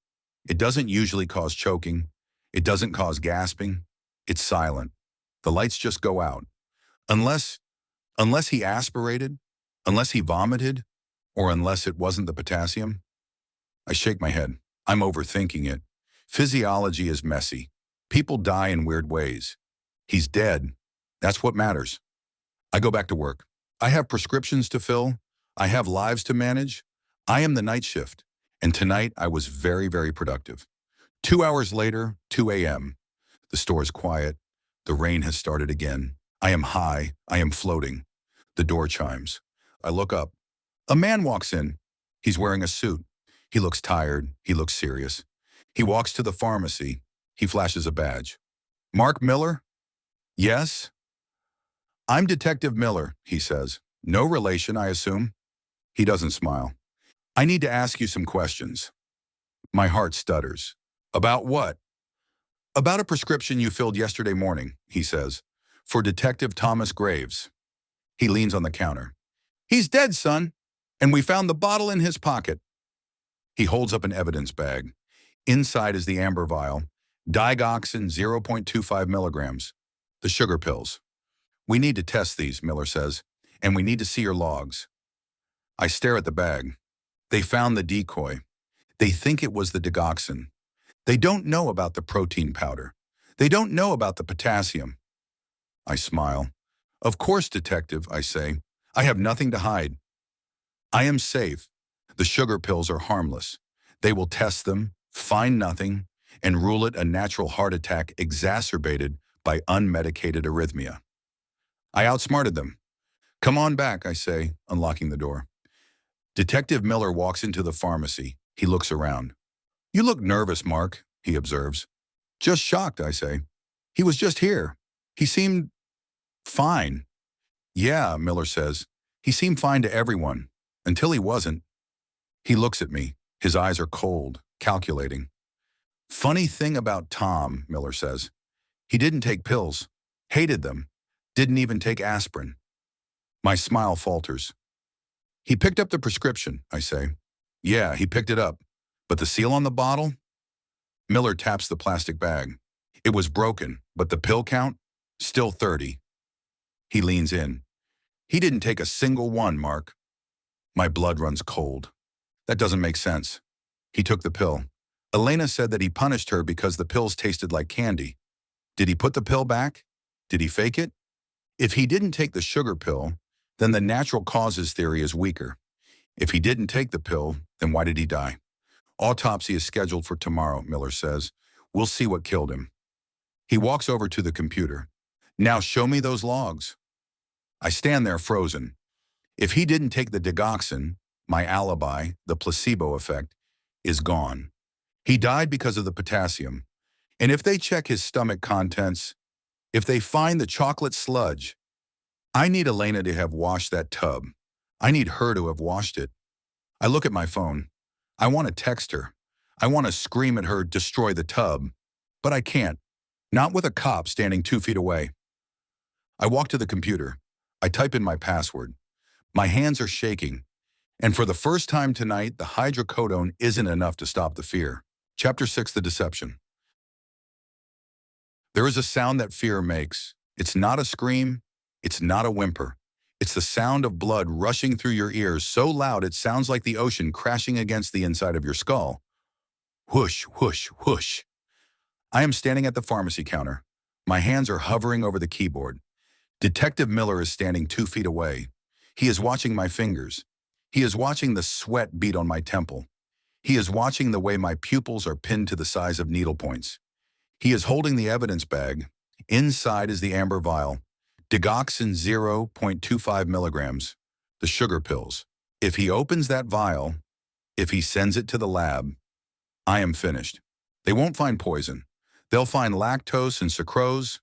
It doesn't usually cause choking. It doesn't cause gasping. It's silent. The lights just go out. Unless he aspirated, unless he vomited, or unless it wasn't the potassium. I shake my head. I'm overthinking it. Physiology is messy. People die in weird ways. He's dead. That's what matters. I go back to work. I have prescriptions to fill. I have lives to manage. I am the night shift. And tonight I was very, very productive. 2 hours later, 2 a.m. The store is quiet. The rain has started again. I am high. I am floating. The door chimes. I look up. A man walks in. He's wearing a suit. He looks tired. He looks serious. He walks to the pharmacy. He flashes a badge. Mark Miller? Yes? I'm Detective Miller, he says. No relation, I assume. He doesn't smile. I need to ask you some questions. My heart stutters. About what? About a prescription you filled yesterday morning, he says, for Detective Thomas Graves. He leans on the counter. He's dead, son, and we found the bottle in his pocket. He holds up an evidence bag. Inside is the amber vial, digoxin 0.25 milligrams, the sugar pills. We need to test these, Miller says, and we need to see your logs. I stare at the bag. They found the decoy. They think it was the digoxin. They don't know about the protein powder. They don't know about the potassium. I smile. Of course, detective, I say. I have nothing to hide. I am safe. The sugar pills are harmless. They will test them, find nothing, and rule it a natural heart attack exacerbated by unmedicated arrhythmia. I outsmarted them. Come on back, I say, unlocking the door. Detective Miller walks into the pharmacy. He looks around. You look nervous, Mark, he observes. Just shocked, I say. He was just here. He seemed fine. Yeah, Miller says. He seemed fine to everyone, until he wasn't. He looks at me. His eyes are cold, calculating. Funny thing about Tom, Miller says. He didn't take pills, hated them, didn't even take aspirin. My smile falters. He picked up the prescription, I say. Yeah, he picked it up. But the seal on the bottle? Miller taps the plastic bag. It was broken, but the pill count? Still 30. He leans in. He didn't take a single one, Mark. My blood runs cold. That doesn't make sense. He took the pill. Elena said that he punished her because the pills tasted like candy. Did he put the pill back? Did he fake it? If he didn't take the sugar pill, then the natural causes theory is weaker. If he didn't take the pill, then why did he die? Autopsy is scheduled for tomorrow, Miller says. We'll see what killed him. He walks over to the computer. Now show me those logs. I stand there frozen. If he didn't take the digoxin, my alibi, the placebo effect, is gone. He died because of the potassium. And if they check his stomach contents, if they find the chocolate sludge, I need Elena to have washed that tub. I need her to have washed it. I look at my phone. I want to text her. I want to scream at her, destroy the tub. But I can't. Not with a cop standing 2 feet away. I walk to the computer. I type in my password. My hands are shaking. And for the first time tonight, the hydrocodone isn't enough to stop the fear. Chapter 6, The Deception. There is a sound that fear makes. It's not a scream. It's not a whimper. It's the sound of blood rushing through your ears so loud it sounds like the ocean crashing against the inside of your skull. Whoosh, whoosh, whoosh. I am standing at the pharmacy counter. My hands are hovering over the keyboard. Detective Miller is standing 2 feet away. He is watching my fingers. He is watching the sweat beat on my temple. He is watching the way my pupils are pinned to the size of needle points. He is holding the evidence bag. Inside is the amber vial. Digoxin 0.25 milligrams, the sugar pills. If he opens that vial, if he sends it to the lab, I am finished. They won't find poison. They'll find lactose and sucrose.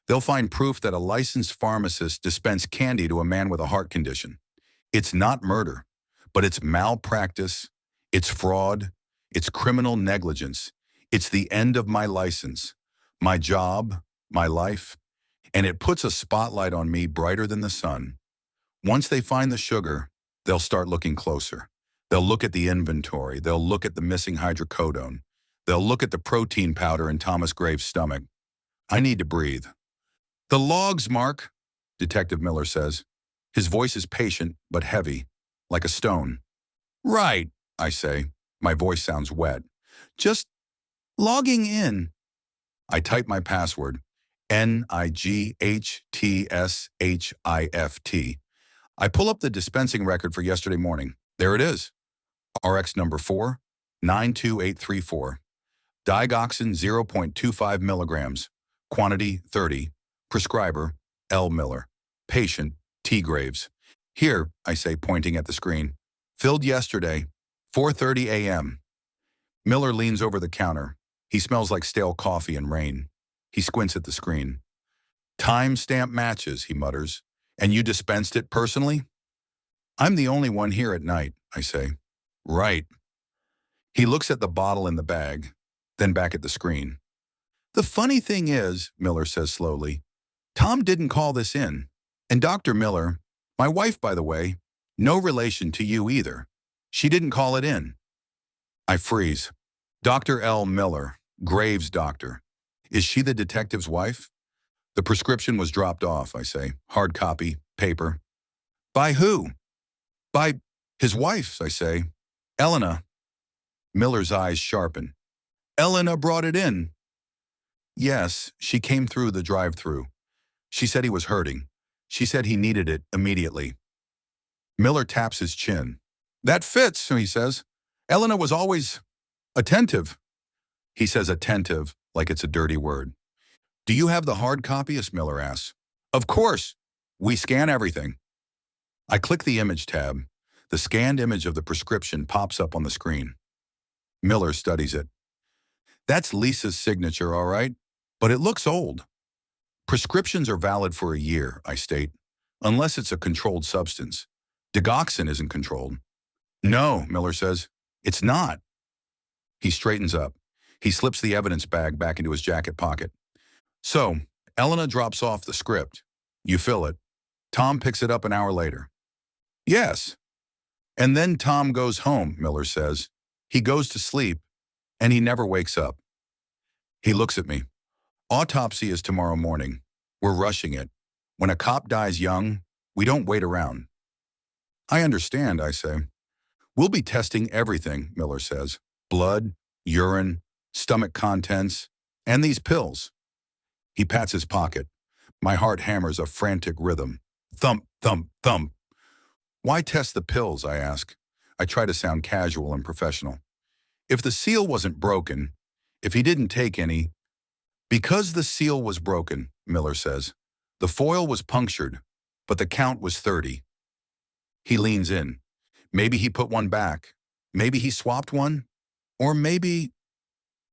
They'll find proof that a licensed pharmacist dispensed candy to a man with a heart condition. It's not murder, but it's malpractice, it's fraud, it's criminal negligence. It's the end of my license, my job, my life, and it puts a spotlight on me brighter than the sun. Once they find the sugar, they'll start looking closer. They'll look at the inventory. They'll look at the missing hydrocodone. They'll look at the protein powder in Thomas Graves' stomach. I need to breathe. The logs, Mark, Detective Miller says. His voice is patient but heavy, like a stone. Right, I say. My voice sounds wet. Just logging in. I type my password. NIGHTSHIFT. I pull up the dispensing record for yesterday morning. There it is. RX number 4, 92834. Digoxin 0.25 milligrams. Quantity 30. Prescriber L. Miller. Patient T. Graves. Here, I say, pointing at the screen. Filled yesterday, 4:30 a.m. Miller leans over the counter. He smells like stale coffee and rain. He squints at the screen. Timestamp matches, he mutters. And you dispensed it personally? I'm the only one here at night, I say. Right. He looks at the bottle in the bag, then back at the screen. The funny thing is, Miller says slowly, Tom didn't call this in. And Dr. Miller, my wife, by the way, no relation to you either. She didn't call it in. I freeze. Dr. L. Miller, Graves' doctor. Is she the detective's wife? The prescription was dropped off, I say. Hard copy, paper. By who? By his wife, I say. Elena. Miller's eyes sharpen. Elena brought it in. Yes, she came through the drive-through. She said he was hurting. She said he needed it immediately. Miller taps his chin. That fits, he says. Elena was always attentive. He says attentive like it's a dirty word. Do you have the hard copyist? Miller asks. Of course. We scan everything. I click the image tab. The scanned image of the prescription pops up on the screen. Miller studies it. That's Lisa's signature, all right, but it looks old. Prescriptions are valid for a year, I state, unless it's a controlled substance. Digoxin isn't controlled. No, Miller says, it's not. He straightens up. He slips the evidence bag back into his jacket pocket. So, Elena drops off the script. You fill it. Tom picks it up an hour later. Yes. And then Tom goes home, Miller says. He goes to sleep, and he never wakes up. He looks at me. Autopsy is tomorrow morning. We're rushing it. When a cop dies young, we don't wait around. I understand, I say. We'll be testing everything, Miller says. Blood, urine, stomach contents, and these pills. He pats his pocket. My heart hammers a frantic rhythm. Thump, thump, thump. Why test the pills, I ask. I try to sound casual and professional. If the seal wasn't broken, if he didn't take any, because the seal was broken, Miller says. The foil was punctured, but the count was 30. He leans in. Maybe he put one back. Maybe he swapped one. Or maybe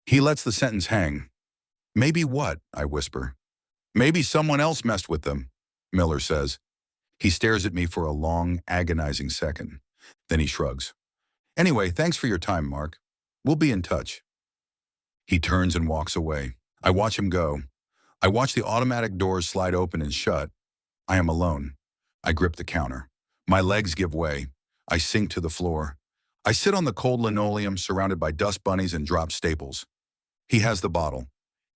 he lets the sentence hang. Maybe what? I whisper. Maybe someone else messed with them, Miller says. He stares at me for a long, agonizing second. Then he shrugs. Anyway, thanks for your time, Mark. We'll be in touch. He turns and walks away. I watch him go. I watch the automatic doors slide open and shut. I am alone. I grip the counter. My legs give way. I sink to the floor. I sit on the cold linoleum surrounded by dust bunnies and dropped staples. He has the bottle.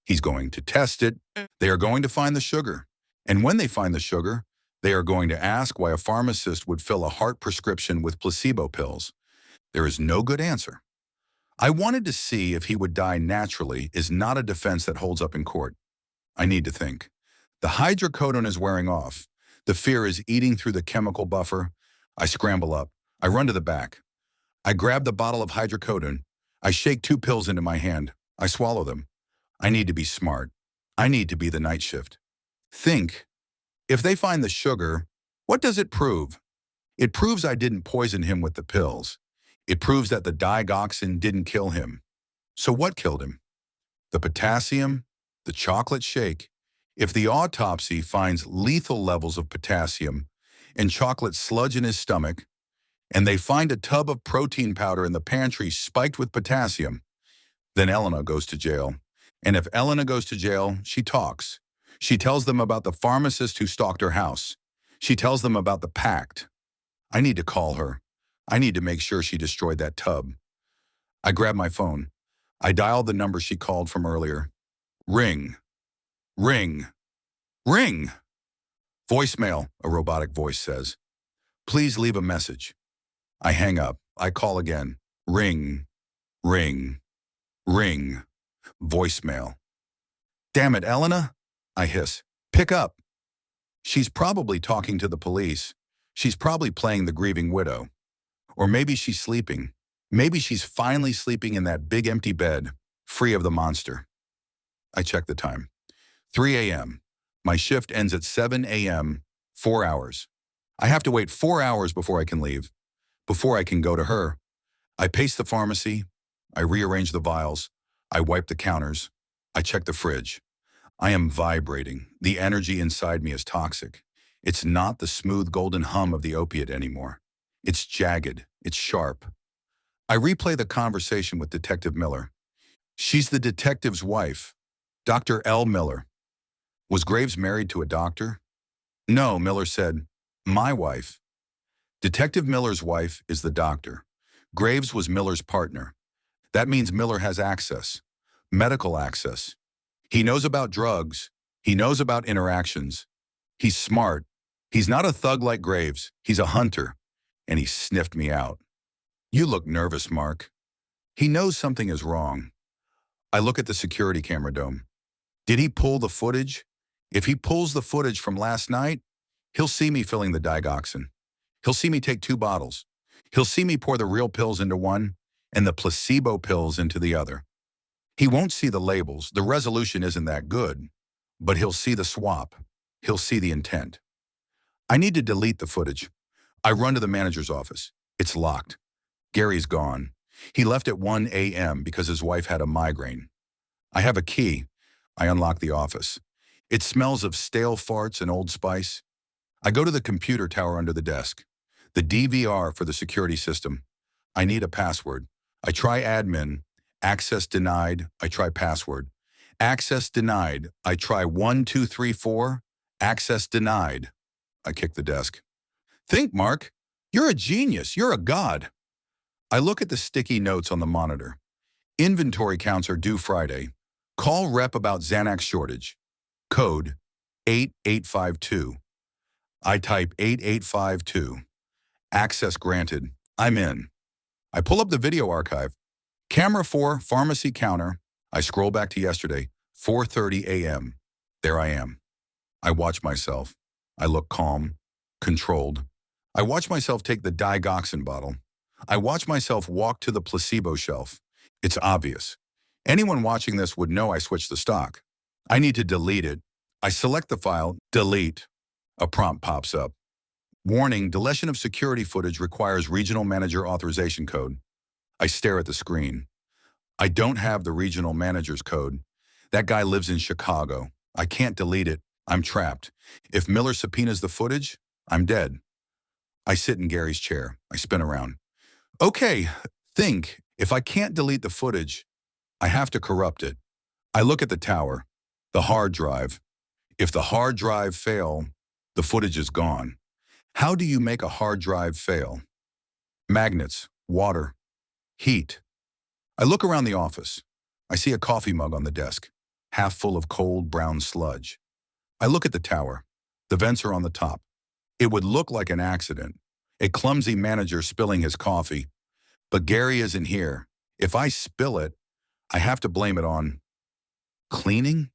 He's going to test it. They are going to find the sugar. And when they find the sugar, they are going to ask why a pharmacist would fill a heart prescription with placebo pills. There is no good answer. I wanted to see if he would die naturally is not a defense that holds up in court. I need to think. The hydrocodone is wearing off. The fear is eating through the chemical buffer. I scramble up. I run to the back. I grab the bottle of hydrocodone. I shake 2 pills into my hand. I swallow them. I need to be smart. I need to be the night shift. Think. If they find the sugar, what does it prove? It proves I didn't poison him with the pills. It proves that the digoxin didn't kill him. So what killed him? The potassium? The chocolate shake? If the autopsy finds lethal levels of potassium and chocolate sludge in his stomach, and they find a tub of protein powder in the pantry spiked with potassium, then Elena goes to jail. And if Elena goes to jail, she talks. She tells them about the pharmacist who stalked her house. She tells them about the pact. I need to call her. I need to make sure she destroyed that tub. I grab my phone. I dial the number she called from earlier. Ring. Ring. Ring. Voicemail, a robotic voice says. Please leave a message. I hang up. I call again. Ring. Ring. Ring. Voicemail. Damn it, Elena, I hiss. Pick up. She's probably talking to the police. She's probably playing the grieving widow. Or maybe she's sleeping. Maybe she's finally sleeping in that big empty bed, free of the monster. I check the time. 3 a.m. My shift ends at 7 a.m., 4 hours. I have to wait 4 hours before I can leave, before I can go to her. I pace the pharmacy. I rearrange the vials. I wipe the counters. I check the fridge. I am vibrating. The energy inside me is toxic. It's not the smooth golden hum of the opiate anymore. It's jagged. It's sharp. I replay the conversation with Detective Miller. She's the detective's wife, Dr. L. Miller. Was Graves married to a doctor? No, Miller said, my wife. Detective Miller's wife is the doctor. Graves was Miller's partner. That means Miller has access, medical access. He knows about drugs. He knows about interactions. He's smart. He's not a thug like Graves. He's a hunter. And he sniffed me out. You look nervous, Mark. He knows something is wrong. I look at the security camera dome. Did he pull the footage? If he pulls the footage from last night, he'll see me filling the digoxin. He'll see me take 2 bottles. He'll see me pour the real pills into one and the placebo pills into the other. He won't see the labels. The resolution isn't that good, but he'll see the swap. He'll see the intent. I need to delete the footage. I run to the manager's office. It's locked. Gary's gone. He left at 1 a.m. because his wife had a migraine. I have a key. I unlock the office. It smells of stale farts and Old Spice. I go to the computer tower under the desk. The DVR for the security system. I need a password. I try admin. Access denied. I try password. Access denied. I try 1, 2, 3, 4. Access denied. I kick the desk. Think, Mark. You're a genius. You're a god. I look at the sticky notes on the monitor. Inventory counts are due Friday. Call rep about Xanax shortage. Code 8852. I type 8852. Access granted. I'm in. I pull up the video archive. Camera 4, pharmacy counter. I scroll back to yesterday, 4:30 a.m. There I am. I watch myself. I look calm, controlled. I watch myself take the digoxin bottle. I watch myself walk to the placebo shelf. It's obvious. Anyone watching this would know I switched the stock. I need to delete it. I select the file, delete. A prompt pops up. Warning, deletion of security footage requires regional manager authorization code. I stare at the screen. I don't have the regional manager's code. That guy lives in Chicago. I can't delete it. I'm trapped. If Miller subpoenas the footage, I'm dead. I sit in Gary's chair. I spin around. Okay, think. If I can't delete the footage, I have to corrupt it. I look at the tower, the hard drive. If the hard drive fail, the footage is gone. How do you make a hard drive fail? Magnets, water, heat. I look around the office. I see a coffee mug on the desk, half full of cold brown sludge. I look at the tower. The vents are on the top. It would look like an accident, a clumsy manager spilling his coffee. But Gary isn't here. If I spill it, I have to blame it on cleaning?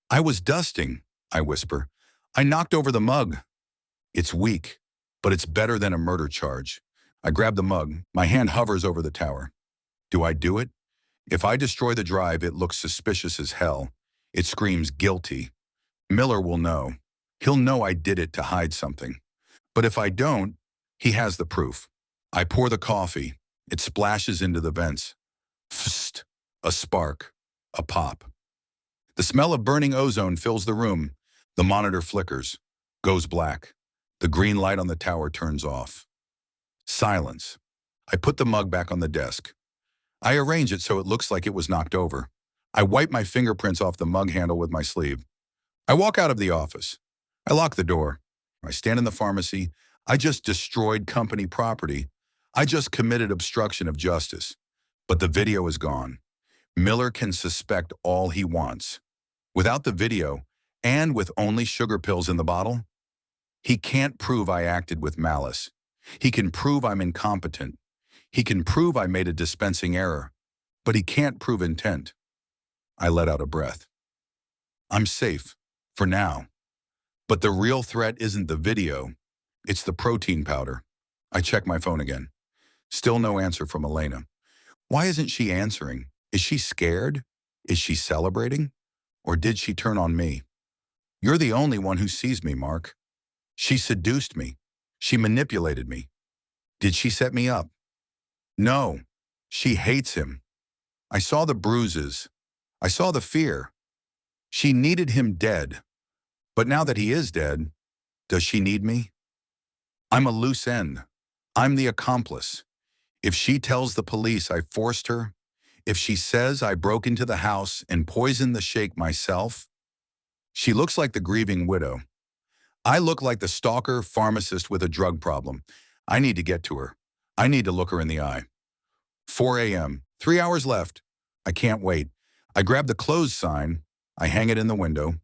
I was dusting, I whisper. I knocked over the mug. It's weak, but it's better than a murder charge. I grab the mug. My hand hovers over the tower. Do I do it? If I destroy the drive, it looks suspicious as hell. It screams guilty. Miller will know. He'll know I did it to hide something. But if I don't, he has the proof. I pour the coffee. It splashes into the vents. Psst, a spark, a pop. The smell of burning ozone fills the room. The monitor flickers, goes black. The green light on the tower turns off. Silence. I put the mug back on the desk. I arrange it so it looks like it was knocked over. I wipe my fingerprints off the mug handle with my sleeve. I walk out of the office. I lock the door. I stand in the pharmacy. I just destroyed company property. I just committed obstruction of justice. But the video is gone. Miller can suspect all he wants. Without the video, and with only sugar pills in the bottle, he can't prove I acted with malice. He can prove I'm incompetent. He can prove I made a dispensing error, but he can't prove intent. I let out a breath. I'm safe, for now. But the real threat isn't the video, it's the protein powder. I check my phone again. Still no answer from Elena. Why isn't she answering? Is she scared? Is she celebrating? Or did she turn on me? You're the only one who sees me, Mark. She seduced me. She manipulated me. Did she set me up? No, she hates him. I saw the bruises. I saw the fear. She needed him dead. But now that he is dead, does she need me? I'm a loose end. I'm the accomplice. If she tells the police I forced her, if she says I broke into the house and poisoned the shake myself, she looks like the grieving widow. I look like the stalker pharmacist with a drug problem. I need to get to her. I need to look her in the eye. 4 a.m., 3 hours left. I can't wait. I grab the close sign. I hang it in the window.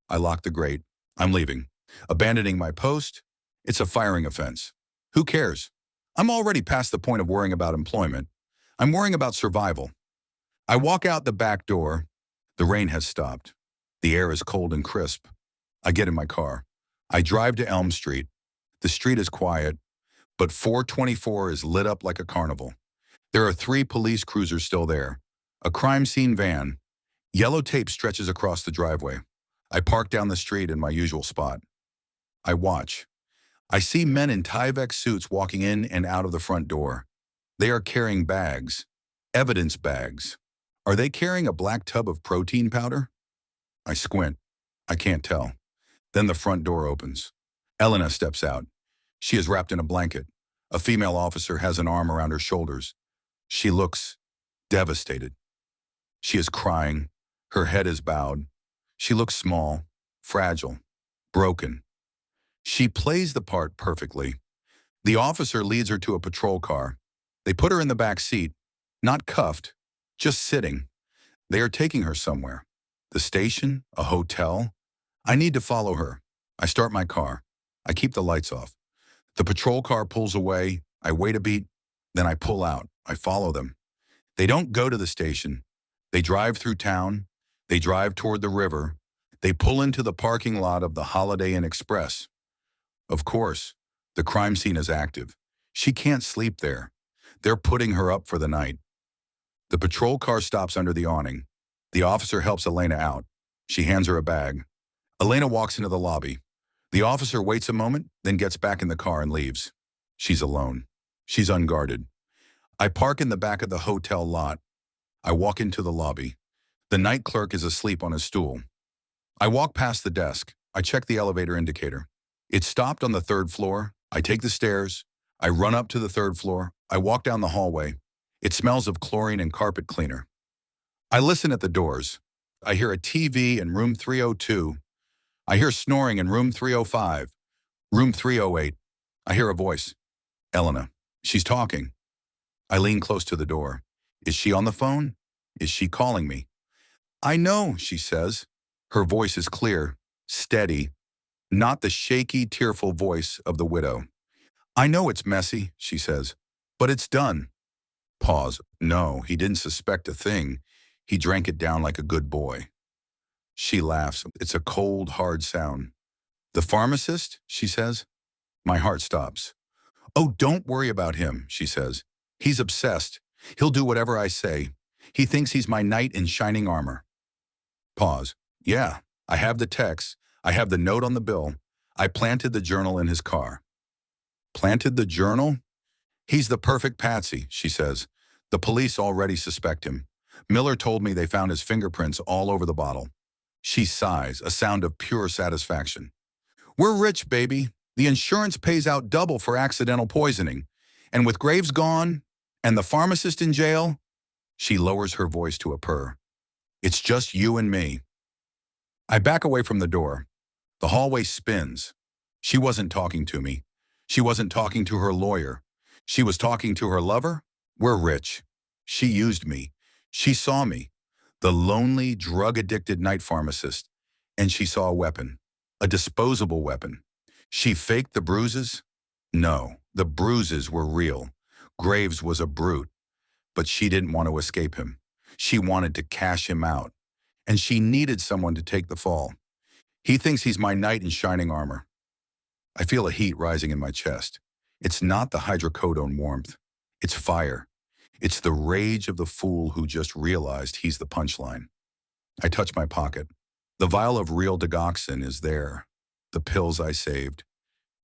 I lock the grate. I'm leaving. Abandoning my post? It's a firing offense. Who cares? I'm already past the point of worrying about employment. I'm worrying about survival. I walk out the back door. The rain has stopped. The air is cold and crisp. I get in my car. I drive to Elm Street. The street is quiet, but 424 is lit up like a carnival. There are 3 police cruisers still there. A crime scene van. Yellow tape stretches across the driveway. I park down the street in my usual spot. I watch. I see men in Tyvek suits walking in and out of the front door. They are carrying bags. Evidence bags. Are they carrying a black tub of protein powder? I squint. I can't tell. Then the front door opens. Elena steps out. She is wrapped in a blanket. A female officer has an arm around her shoulders. She looks devastated. She is crying. Her head is bowed. She looks small, fragile, broken. She plays the part perfectly. The officer leads her to a patrol car. They put her in the back seat, not cuffed, just sitting. They are taking her somewhere. The station, a hotel. I need to follow her. I start my car. I keep the lights off. The patrol car pulls away. I wait a beat. Then I pull out. I follow them. They don't go to the station. They drive through town. They drive toward the river. They pull into the parking lot of the Holiday Inn Express. Of course, the crime scene is active. She can't sleep there. They're putting her up for the night. The patrol car stops under the awning. The officer helps Elena out. She hands her a bag. Elena walks into the lobby. The officer waits a moment, then gets back in the car and leaves. She's alone. She's unguarded. I park in the back of the hotel lot. I walk into the lobby. The night clerk is asleep on his stool. I walk past the desk. I check the elevator indicator. It stopped on the 3rd floor. I take the stairs. I run up to the 3rd floor. I walk down the hallway. It smells of chlorine and carpet cleaner. I listen at the doors. I hear a TV in room 302. I hear snoring in room 305. Room 308. I hear a voice. Elena. She's talking. I lean close to the door. Is she on the phone? Is she calling me? I know, she says. Her voice is clear, steady, not the shaky, tearful voice of the widow. I know it's messy, she says, but it's done. Pause. No, he didn't suspect a thing. He drank it down like a good boy. She laughs. It's a cold, hard sound. The pharmacist, she says. My heart stops. Oh, don't worry about him, she says. He's obsessed. He'll do whatever I say. He thinks he's my knight in shining armor. Pause. Yeah, I have the text. I have the note on the bill. I planted the journal in his car. Planted the journal? He's the perfect patsy, she says. The police already suspect him. Miller told me they found his fingerprints all over the bottle. She sighs, a sound of pure satisfaction. We're rich, baby. The insurance pays out double for accidental poisoning. And with Graves gone, and the pharmacist in jail, she lowers her voice to a purr. It's just you and me. I back away from the door. The hallway spins. She wasn't talking to me. She wasn't talking to her lawyer. She was talking to her lover. We're rich. She used me. She saw me, the lonely, drug-addicted night pharmacist, and she saw a weapon, a disposable weapon. She faked the bruises? No, the bruises were real. Graves was a brute, but she didn't want to escape him. She wanted to cash him out, and she needed someone to take the fall. He thinks he's my knight in shining armor. I feel a heat rising in my chest. It's not the hydrocodone warmth. It's fire. It's the rage of the fool who just realized he's the punchline. I touch my pocket. The vial of real digoxin is there. The pills I saved.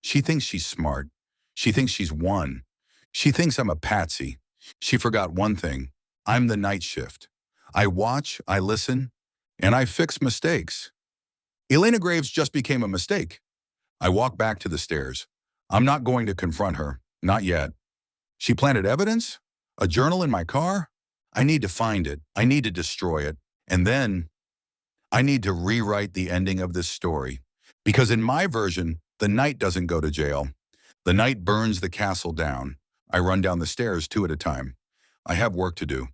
She thinks she's smart. She thinks she's won. She thinks I'm a patsy. She forgot one thing. I'm the night shift. I watch, I listen, and I fix mistakes. Elena Graves just became a mistake. I walk back to the stairs. I'm not going to confront her. Not yet. She planted evidence? A journal in my car? I need to find it. I need to destroy it. And then I need to rewrite the ending of this story. Because in my version, the knight doesn't go to jail. The knight burns the castle down. I run down the stairs 2 at a time. I have work to do.